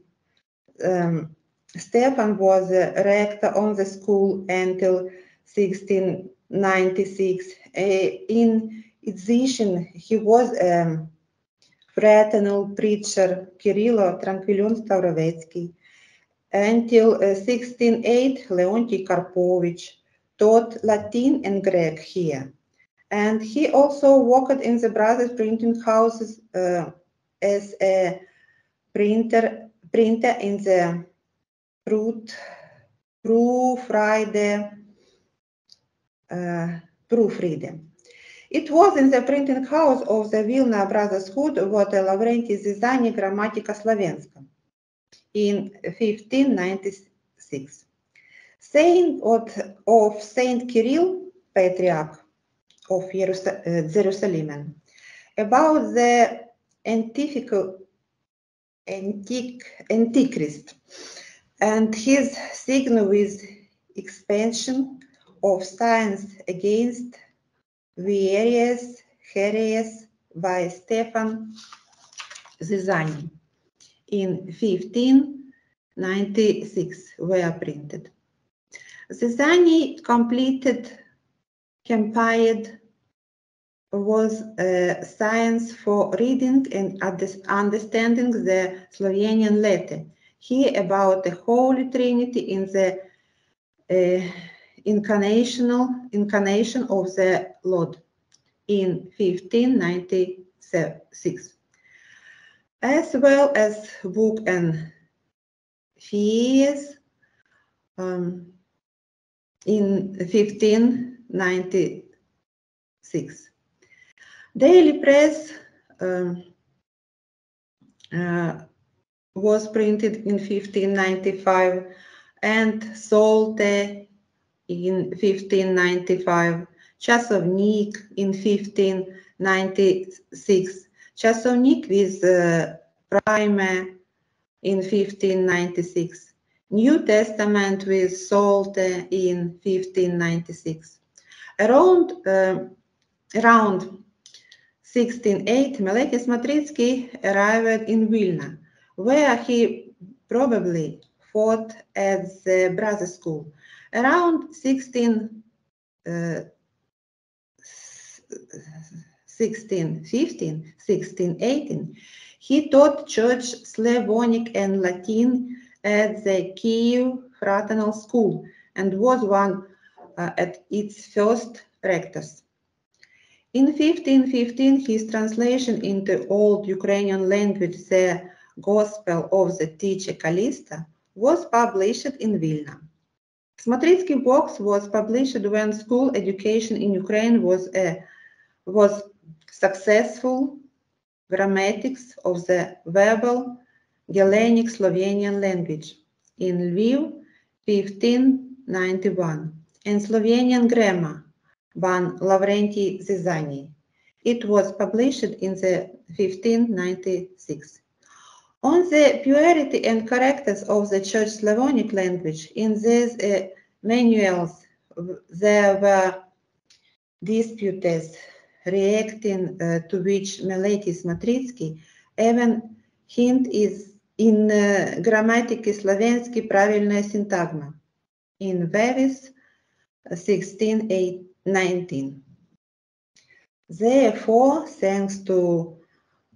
Stefan was a rector on the school until 1696. In addition, he was a fraternal preacher, Kirilo Tranquilion Stavrovetsky. Until 1608, Leonti Karpovich, taught Latin and Greek here. And he also worked in the brothers' printing houses as a printer in the proofreader. It was in the printing house of the Vilna Brotherhood what Lavrenti Zizani Grammatica Slavenska in 1596. Saying of Saint Kirill, Patriarch of Jerusalem, about the Antichrist and his signal with expansion of science against various heresies by Stefan Zizani in 1596 were printed. Zizani compiled was a science for reading and understanding the Slovenian letter. Here about the Holy Trinity in the incarnation of the Lord in 1596, as well as book and fees in 1596. Daily Press was printed in 1595 and Solte in 1595, Časovnik in 1596, Časovnik with Prime in 1596, New Testament with Solte in 1596. Around 1608, Melekis Matritsky arrived in Vilna, where he probably fought at the Brother School. Around 1618, he taught Church Slavonic and Latin at the Kiev Fraternal School and was one at its first rectors. In 1515, his translation into Old Ukrainian language, the Gospel of the Teacher Kalista, was published in Vilna. Smatritsky works was published when school education in Ukraine was successful. Grammatics of the verbal Hellenic Slovenian language in Lviv, 1591, and Slovenian grammar by Lavrenti Zizani. It was published in the 1596. On the purity and characters of the Church Slavonic language, in these manuals there were disputes reacting to which Melekis Matritsky even hint is in Grammatiki Slavensky правильная синтагма in Vevis 1619. Therefore, thanks to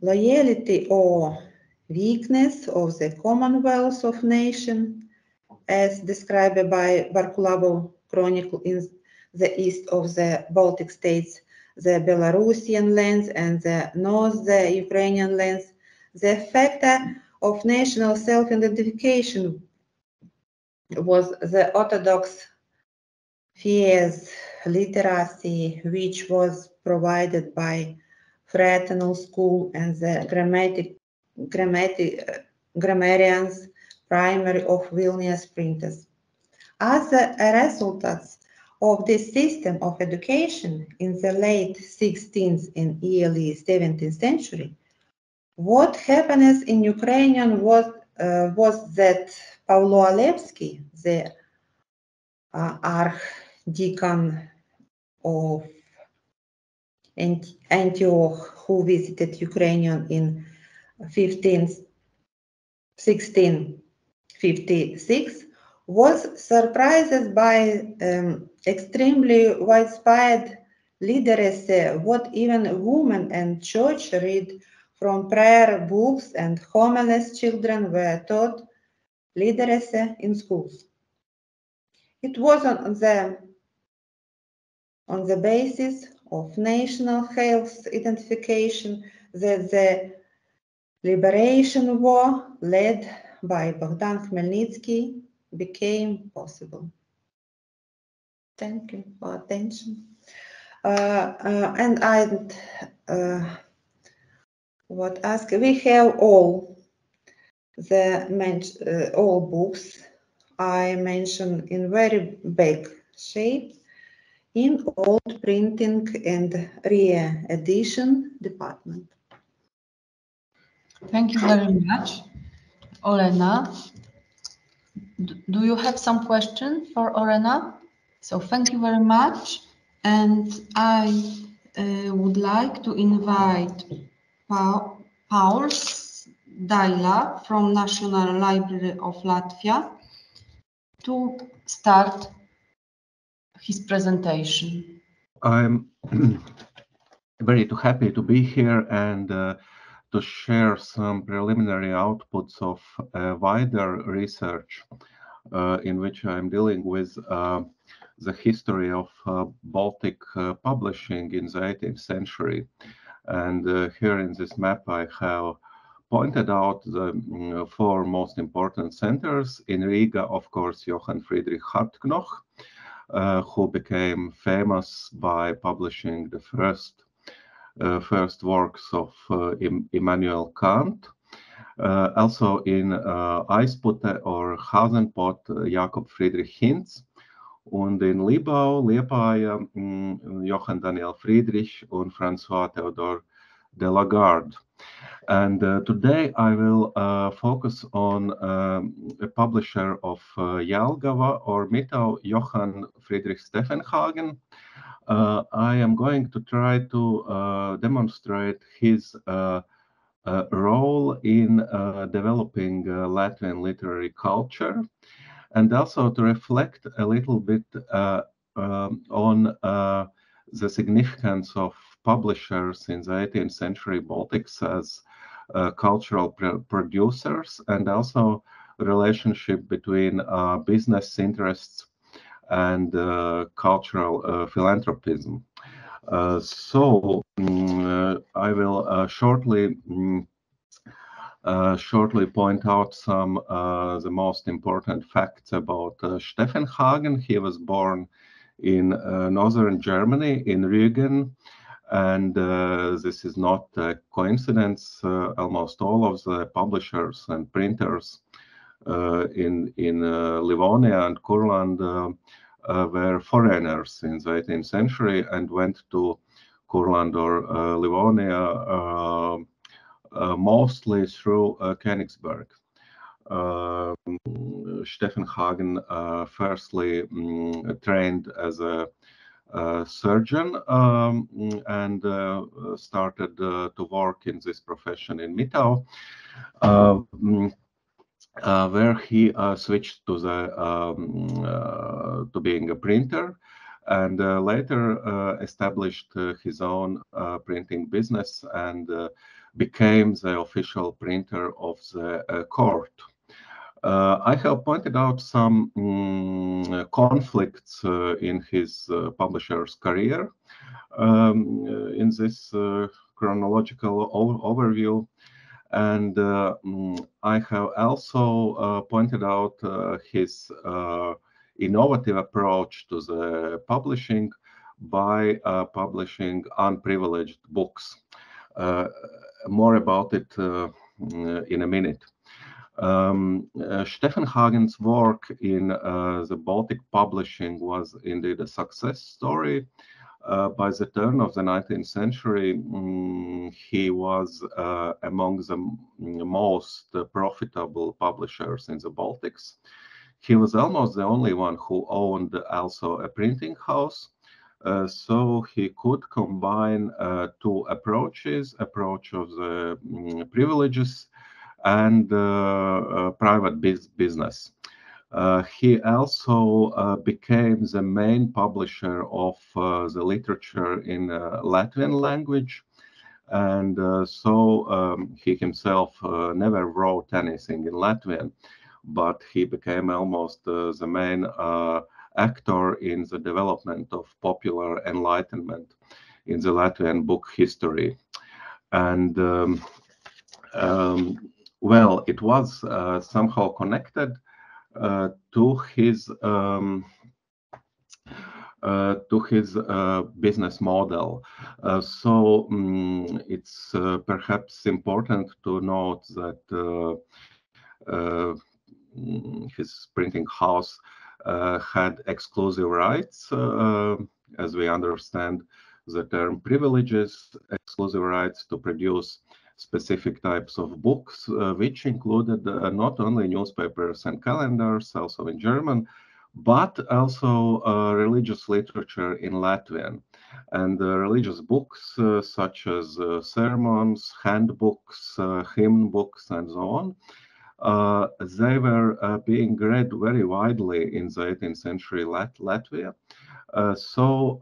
loyalty or weakness of the Commonwealth of Nations, as described by Barkulabov Chronicle in the east of the Baltic states, the Belarusian lands and the north, the Ukrainian lands, the factor of national self-identification was the Orthodox faith literacy, which was provided by fraternal school and the grammarians primary of Vilnius printers. As a result of this system of education in the late 16th and early 17th century, what happened in Ukrainian was that Pavlo Alevsky, the archdeacon of Antioch, who visited Ukraine in 1656, was surprised by extremely widespread literacy, what even women and church read from prayer books, and homeless children were taught literacy in schools. It was on the on the basis of national health identification that the liberation war led by Bogdan Khmelnytsky became possible. Thank you for attention. And I'd ask, we have all books I mentioned in very big shape in old printing and re-edition department. Thank you very much, Olena. Do you have some question for Olena? So thank you very much. And I would like to invite Paul Daila from National Library of Latvia to start his presentation. I'm very happy to be here and to share some preliminary outputs of wider research in which I'm dealing with the history of Baltic publishing in the 18th century. And here in this map, I have pointed out the four most important centers. In Riga, of course, Johann Friedrich Hartknoch, who became famous by publishing the first works of Immanuel Kant. Also in Eispute or Hasenpot, Jakob Friedrich Hinz, und in Liepāja, Johann Daniel Friedrich und François Théodore de Lagarde. And today I will focus on a publisher of Jelgava or Mitau, Johann Friedrich Steffenhagen. I am going to try to demonstrate his role in developing Latvian literary culture, and also to reflect a little bit on the significance of publishers in the 18th century Baltics as cultural producers, and also relationship between business interests and cultural philanthropism. So I will shortly point out some the most important facts about Steffenhagen. He was born in northern Germany, in Rügen, and this is not a coincidence. Almost all of the publishers and printers in Livonia and Kurland were foreigners in the 18th century and went to Kurland or Livonia mostly through Königsberg. Steffenhagen firstly trained as a surgeon and started to work in this profession in Mitau, where he switched to being a printer, and later established his own printing business and became the official printer of the court. I have pointed out some conflicts in his publisher's career in this chronological overview, and I have also pointed out his innovative approach to the publishing by publishing unprivileged books. More about it in a minute. Steffenhagen's work in the Baltic publishing was indeed a success story. By the turn of the 19th century, he was among the most profitable publishers in the Baltics. He was almost the only one who owned also a printing house. So he could combine two approaches, approach of the privileges and private business. He also became the main publisher of the literature in Latvian language, and so he himself never wrote anything in Latvian, but he became almost the main actor in the development of popular enlightenment in the Latvian book history. And well, it was somehow connected to his business model. So it's perhaps important to note that his printing house had exclusive rights, as we understand the term privileges, exclusive rights to produce specific types of books, which included not only newspapers and calendars, also in German, but also religious literature in Latvian. And religious books such as sermons, handbooks, hymn books, and so on, they were being read very widely in the 18th century Latvia. So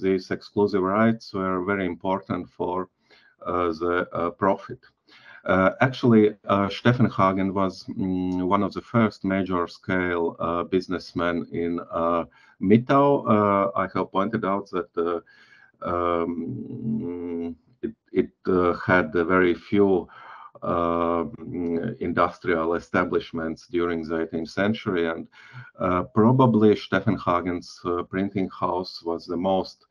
these exclusive rights were very important for the profit. Actually, Steffenhagen was one of the first major-scale businessmen in Mitau. I have pointed out that it had very few industrial establishments during the 18th century, and probably Steffenhagen's printing house was the most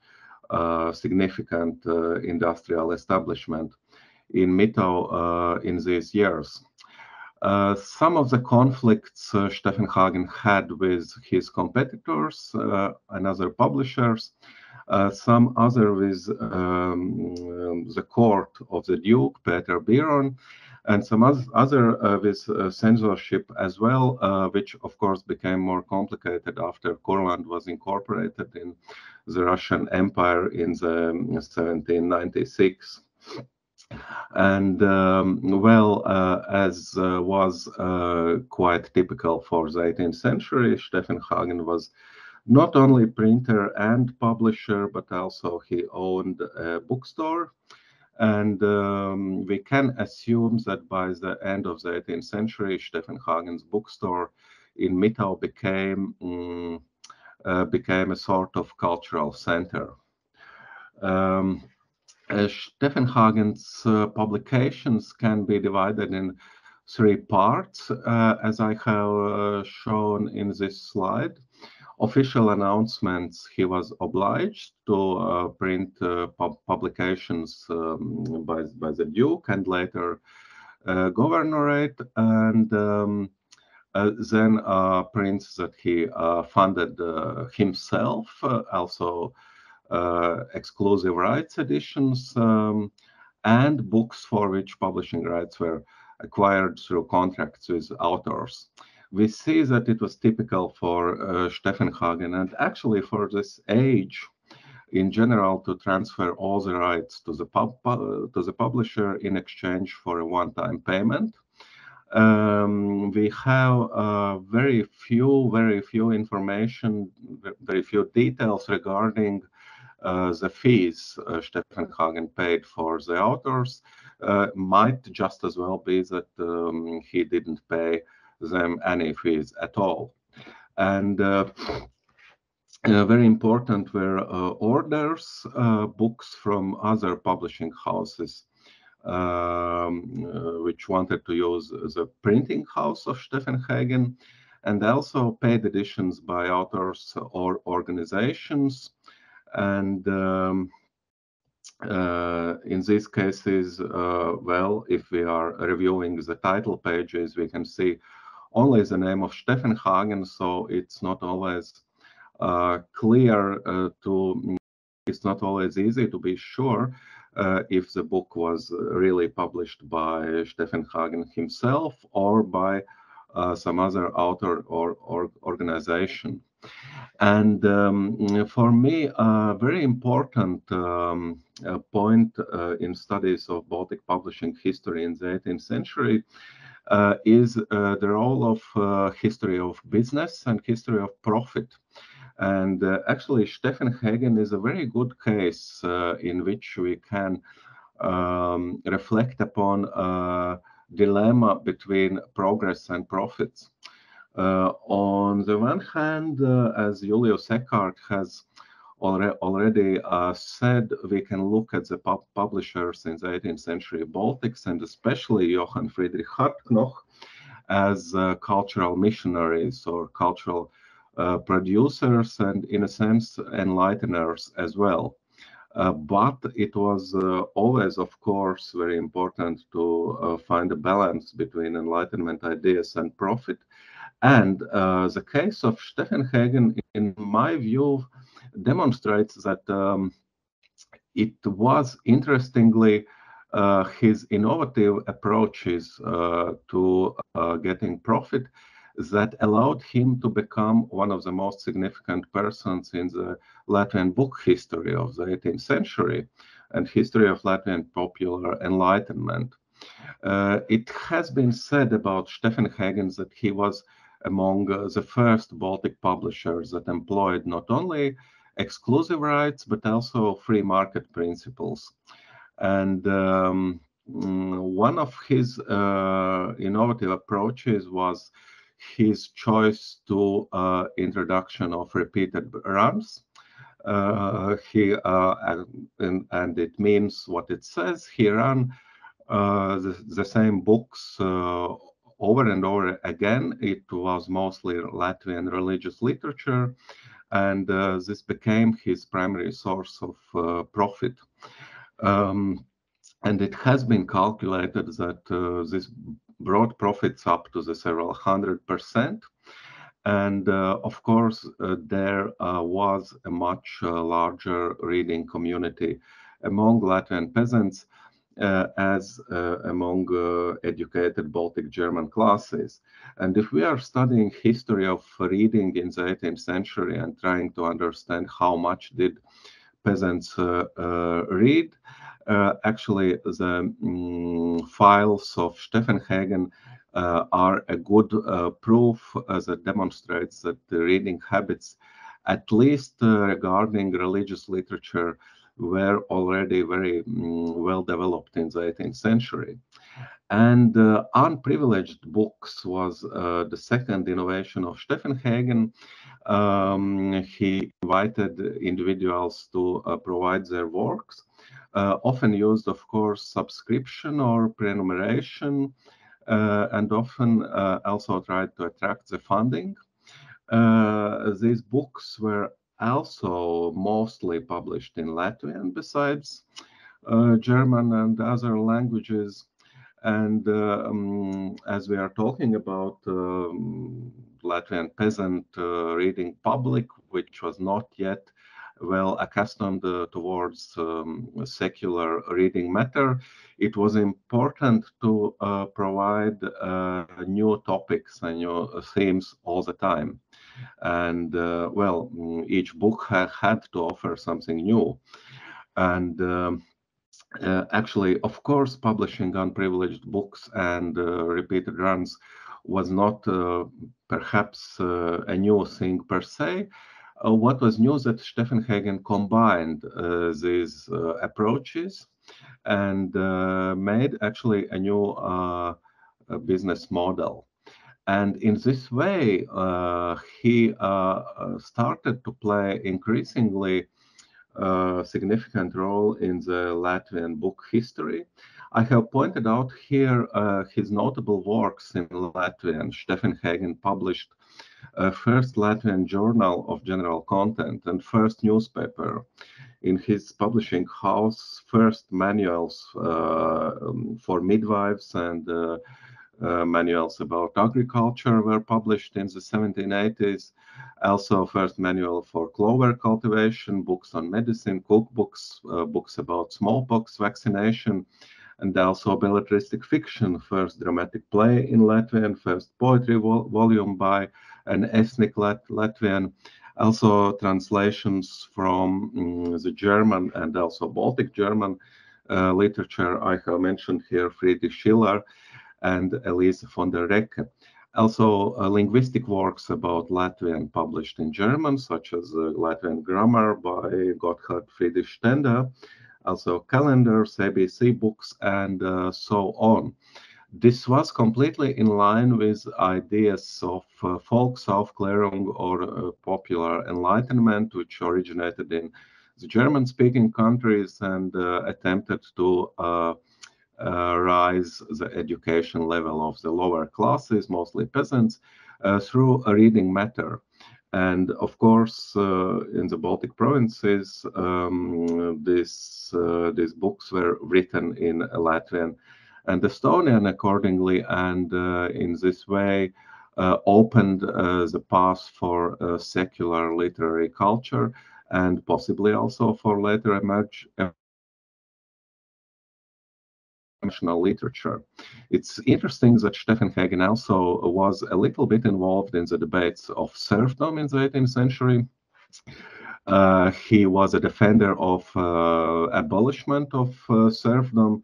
significant industrial establishment in Mitau in these years. Some of the conflicts Steffenhagen had with his competitors and other publishers, some other with the court of the Duke, Peter Biron, and some other with censorship as well, which of course became more complicated after Courland was incorporated in the Russian Empire in the 1796. And well, as was quite typical for the 18th century, Steffenhagen was not only printer and publisher, but also he owned a bookstore. And we can assume that by the end of the 18th century, Steffenhagen's bookstore in Mitau became a sort of cultural center. Steffenhagen's publications can be divided in three parts, as I have shown in this slide. Official announcements, he was obliged to print publications by the Duke and later governorate, and then prints that he funded himself, also exclusive rights editions, and books for which publishing rights were acquired through contracts with authors. We see that it was typical for Steffenhagen and actually for this age in general to transfer all the rights to the publisher in exchange for a one-time payment. We have very few information, very few details regarding the fees Steffenhagen paid for the authors. Might just as well be that he didn't pay them any fees at all. And very important were orders, books from other publishing houses which wanted to use the printing house of Steffenhagen, and also paid editions by authors or organizations. And in these cases, well, if we are reviewing the title pages, we can see only the name of Steffenhagen, so it's not always clear it's not always easy to be sure if the book was really published by Steffenhagen himself or by some other author or organization. And for me, a very important point in studies of Baltic publishing history in the 18th century is the role of history of business and history of profit. And actually, Steffenhagen is a very good case in which we can reflect upon a dilemma between progress and profits. On the one hand, as Julius Eckart has already said, we can look at the publishers in the 18th century Baltics, and especially Johann Friedrich Hartknoch, as cultural missionaries or cultural producers and, in a sense, enlighteners as well. But it was always, of course, very important to find a balance between Enlightenment ideas and profit. And the case of Steffenhagen, in my view, demonstrates that it was, interestingly, his innovative approaches to getting profit that allowed him to become one of the most significant persons in the Latvian book history of the 18th century and history of Latvian popular enlightenment. It has been said about Steffenhagen that he was among the first Baltic publishers that employed not only exclusive rights, but also free market principles. And one of his innovative approaches was his choice to introduction of repeated runs. And it means what it says. He ran the same books over and over again. It was mostly Latvian religious literature, and this became his primary source of profit. And it has been calculated that this brought profits up to the several 100%. And of course, there was a much larger reading community among Latvian peasants as among educated Baltic German classes. And if we are studying history of reading in the 18th century and trying to understand how much did peasants read, actually the files of Steffenhagen are a good proof that demonstrates that the reading habits, at least regarding religious literature, were already very well developed in the 18th century. And unprivileged books was the second innovation of Steffenhagen. He invited individuals to provide their works, often used, of course, subscription or prenumeration, and often also tried to attract the funding. These books were also mostly published in Latvian besides German and other languages. And as we are talking about Latvian peasant reading public, which was not yet well accustomed towards secular reading matter, it was important to provide new topics and new themes all the time. And well, each book had to offer something new. And actually, of course, publishing unprivileged books and repeated runs was not perhaps a new thing per se. What was new is that Steffenhagen combined these approaches and made actually a new business model. And in this way, he started to play increasingly significant role in the Latvian book history. I have pointed out here his notable works in Latvian. Steffenhagen published first Latvian journal of general content and first newspaper. In his publishing house, first manuals for midwives and manuals about agriculture were published in the 1780s. Also, first manual for clover cultivation, books on medicine, cookbooks, books about smallpox vaccination, and also belletristic fiction, first dramatic play in Latvian, first poetry volume by an ethnic Latvian, also translations from the German and also Baltic German literature. I have mentioned here Friedrich Schiller and Elise von der Recke. Also, linguistic works about Latvian published in German, such as Latvian grammar by Gotthard Friedrich Stender, also calendars, ABC books, and so on. This was completely in line with ideas of Volksaufklärung or popular enlightenment, which originated in the German-speaking countries and attempted to rise the education level of the lower classes, mostly peasants, through a reading matter. And of course, in the Baltic provinces, these books were written in Latvian and Estonian accordingly, and in this way opened the path for secular literary culture and possibly also for later national literature. It's interesting that Steffenhagen also was a little bit involved in the debates of serfdom in the 18th century. He was a defender of abolishment of serfdom,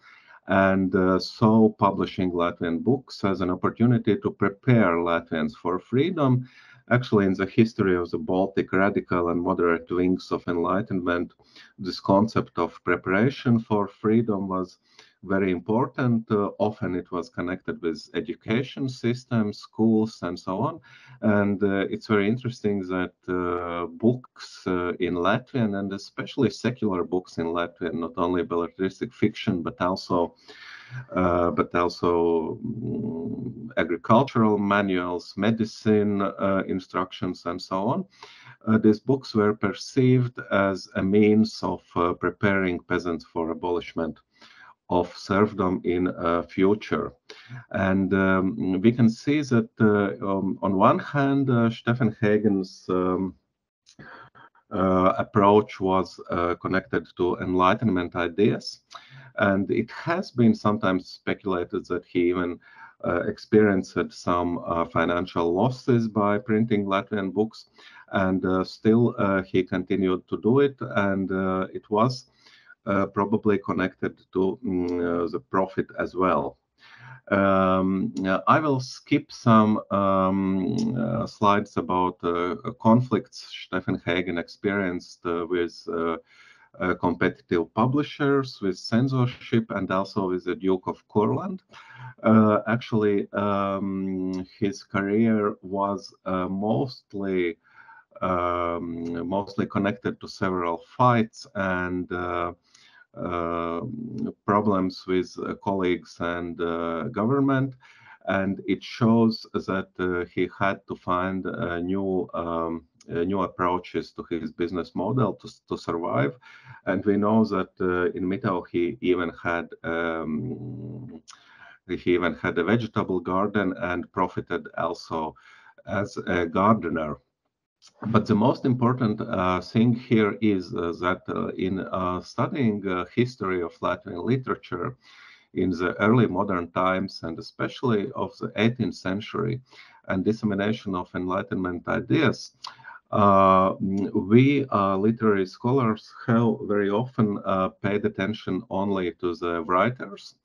and saw publishing Latvian books as an opportunity to prepare Latvians for freedom. Actually, in the history of the Baltic radical and moderate wings of Enlightenment, this concept of preparation for freedom was very important. Often it was connected with education systems, schools, and so on. And it's very interesting that books in Latvian, and especially secular books in Latvian, not only belletristic fiction, but also agricultural manuals, medicine instructions, and so on. These books were perceived as a means of preparing peasants for abolishment of serfdom in future. And we can see that on one hand, Steffenhagen's approach was connected to Enlightenment ideas, and it has been sometimes speculated that he even experienced some financial losses by printing Latvian books, and still he continued to do it, and it was probably connected to the profit as well. I will skip some slides about conflicts Steffenhagen experienced with competitive publishers, with censorship, and also with the Duke of Courland. Actually, his career was mostly connected to several fights and problems with colleagues and government, and it shows that he had to find new approaches to his business model to survive. And we know that in Mitau he even had a vegetable garden and profited also as a gardener. But the most important thing here is that in studying history of Latvian literature in the early modern times, and especially of the 18th century, and dissemination of Enlightenment ideas, we literary scholars have very often paid attention only to the writers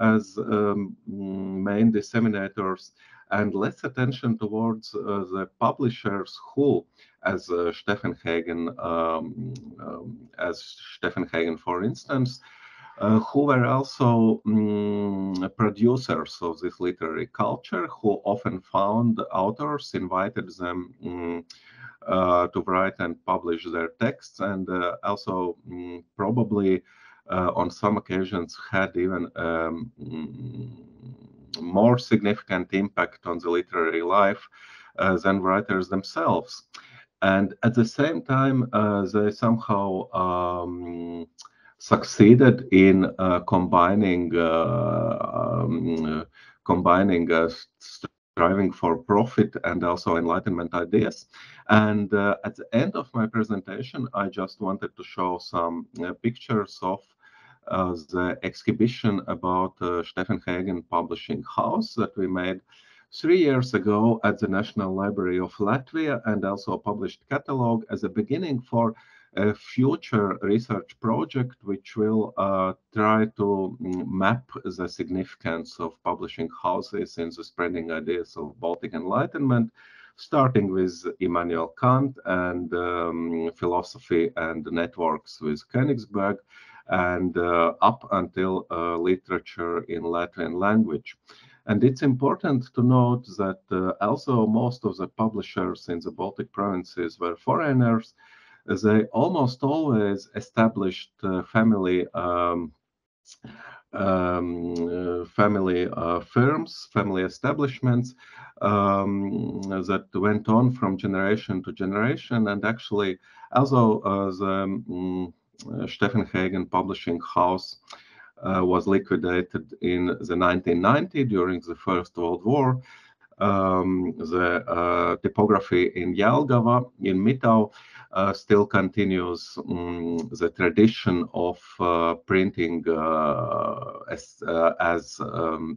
as main disseminators, and less attention towards the publishers who, as Steffenhagen, for instance, who were also producers of this literary culture, who often found authors, invited them to write and publish their texts, and also probably on some occasions had even more significant impact on the literary life than writers themselves. And at the same time, they somehow succeeded in combining striving for profit and also Enlightenment ideas. And at the end of my presentation, I just wanted to show some pictures of the exhibition about Steffenhagen Publishing House that we made 3 years ago at the National Library of Latvia, and also published catalog as a beginning for a future research project which will try to map the significance of publishing houses in the spreading ideas of Baltic Enlightenment, starting with Immanuel Kant and philosophy and networks with Königsberg, and up until literature in Latvian language. And it's important to note that also most of the publishers in the Baltic provinces were foreigners. They almost always established family firms, family establishments that went on from generation to generation. And actually, although the Steffenhagen publishing house was liquidated in the 1990 during the First World War, the typography in Jelgava, in Mitau, still continues the tradition of printing as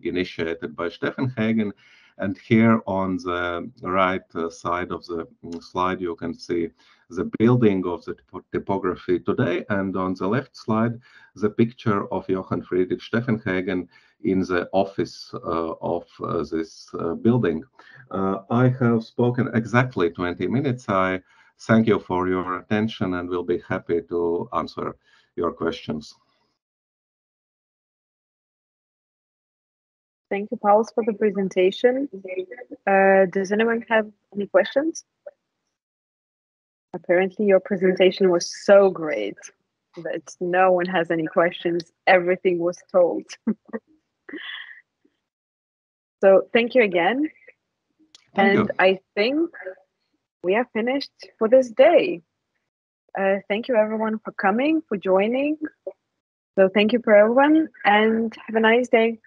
initiated by Steffenhagen. And here on the right side of the slide, you can see the building of the typography today, and on the left slide, the picture of Johann Friedrich Steffenhagen in the office of this building. I have spoken exactly 20 minutes. I thank you for your attention and will be happy to answer your questions. Thank you, Pauls, for the presentation. Does anyone have any questions? Apparently, your presentation was so great that no one has any questions. Everything was told. So thank you again. Thank you. I think we are finished for this day. Thank you, everyone, for coming, for joining. So thank you for everyone, and have a nice day.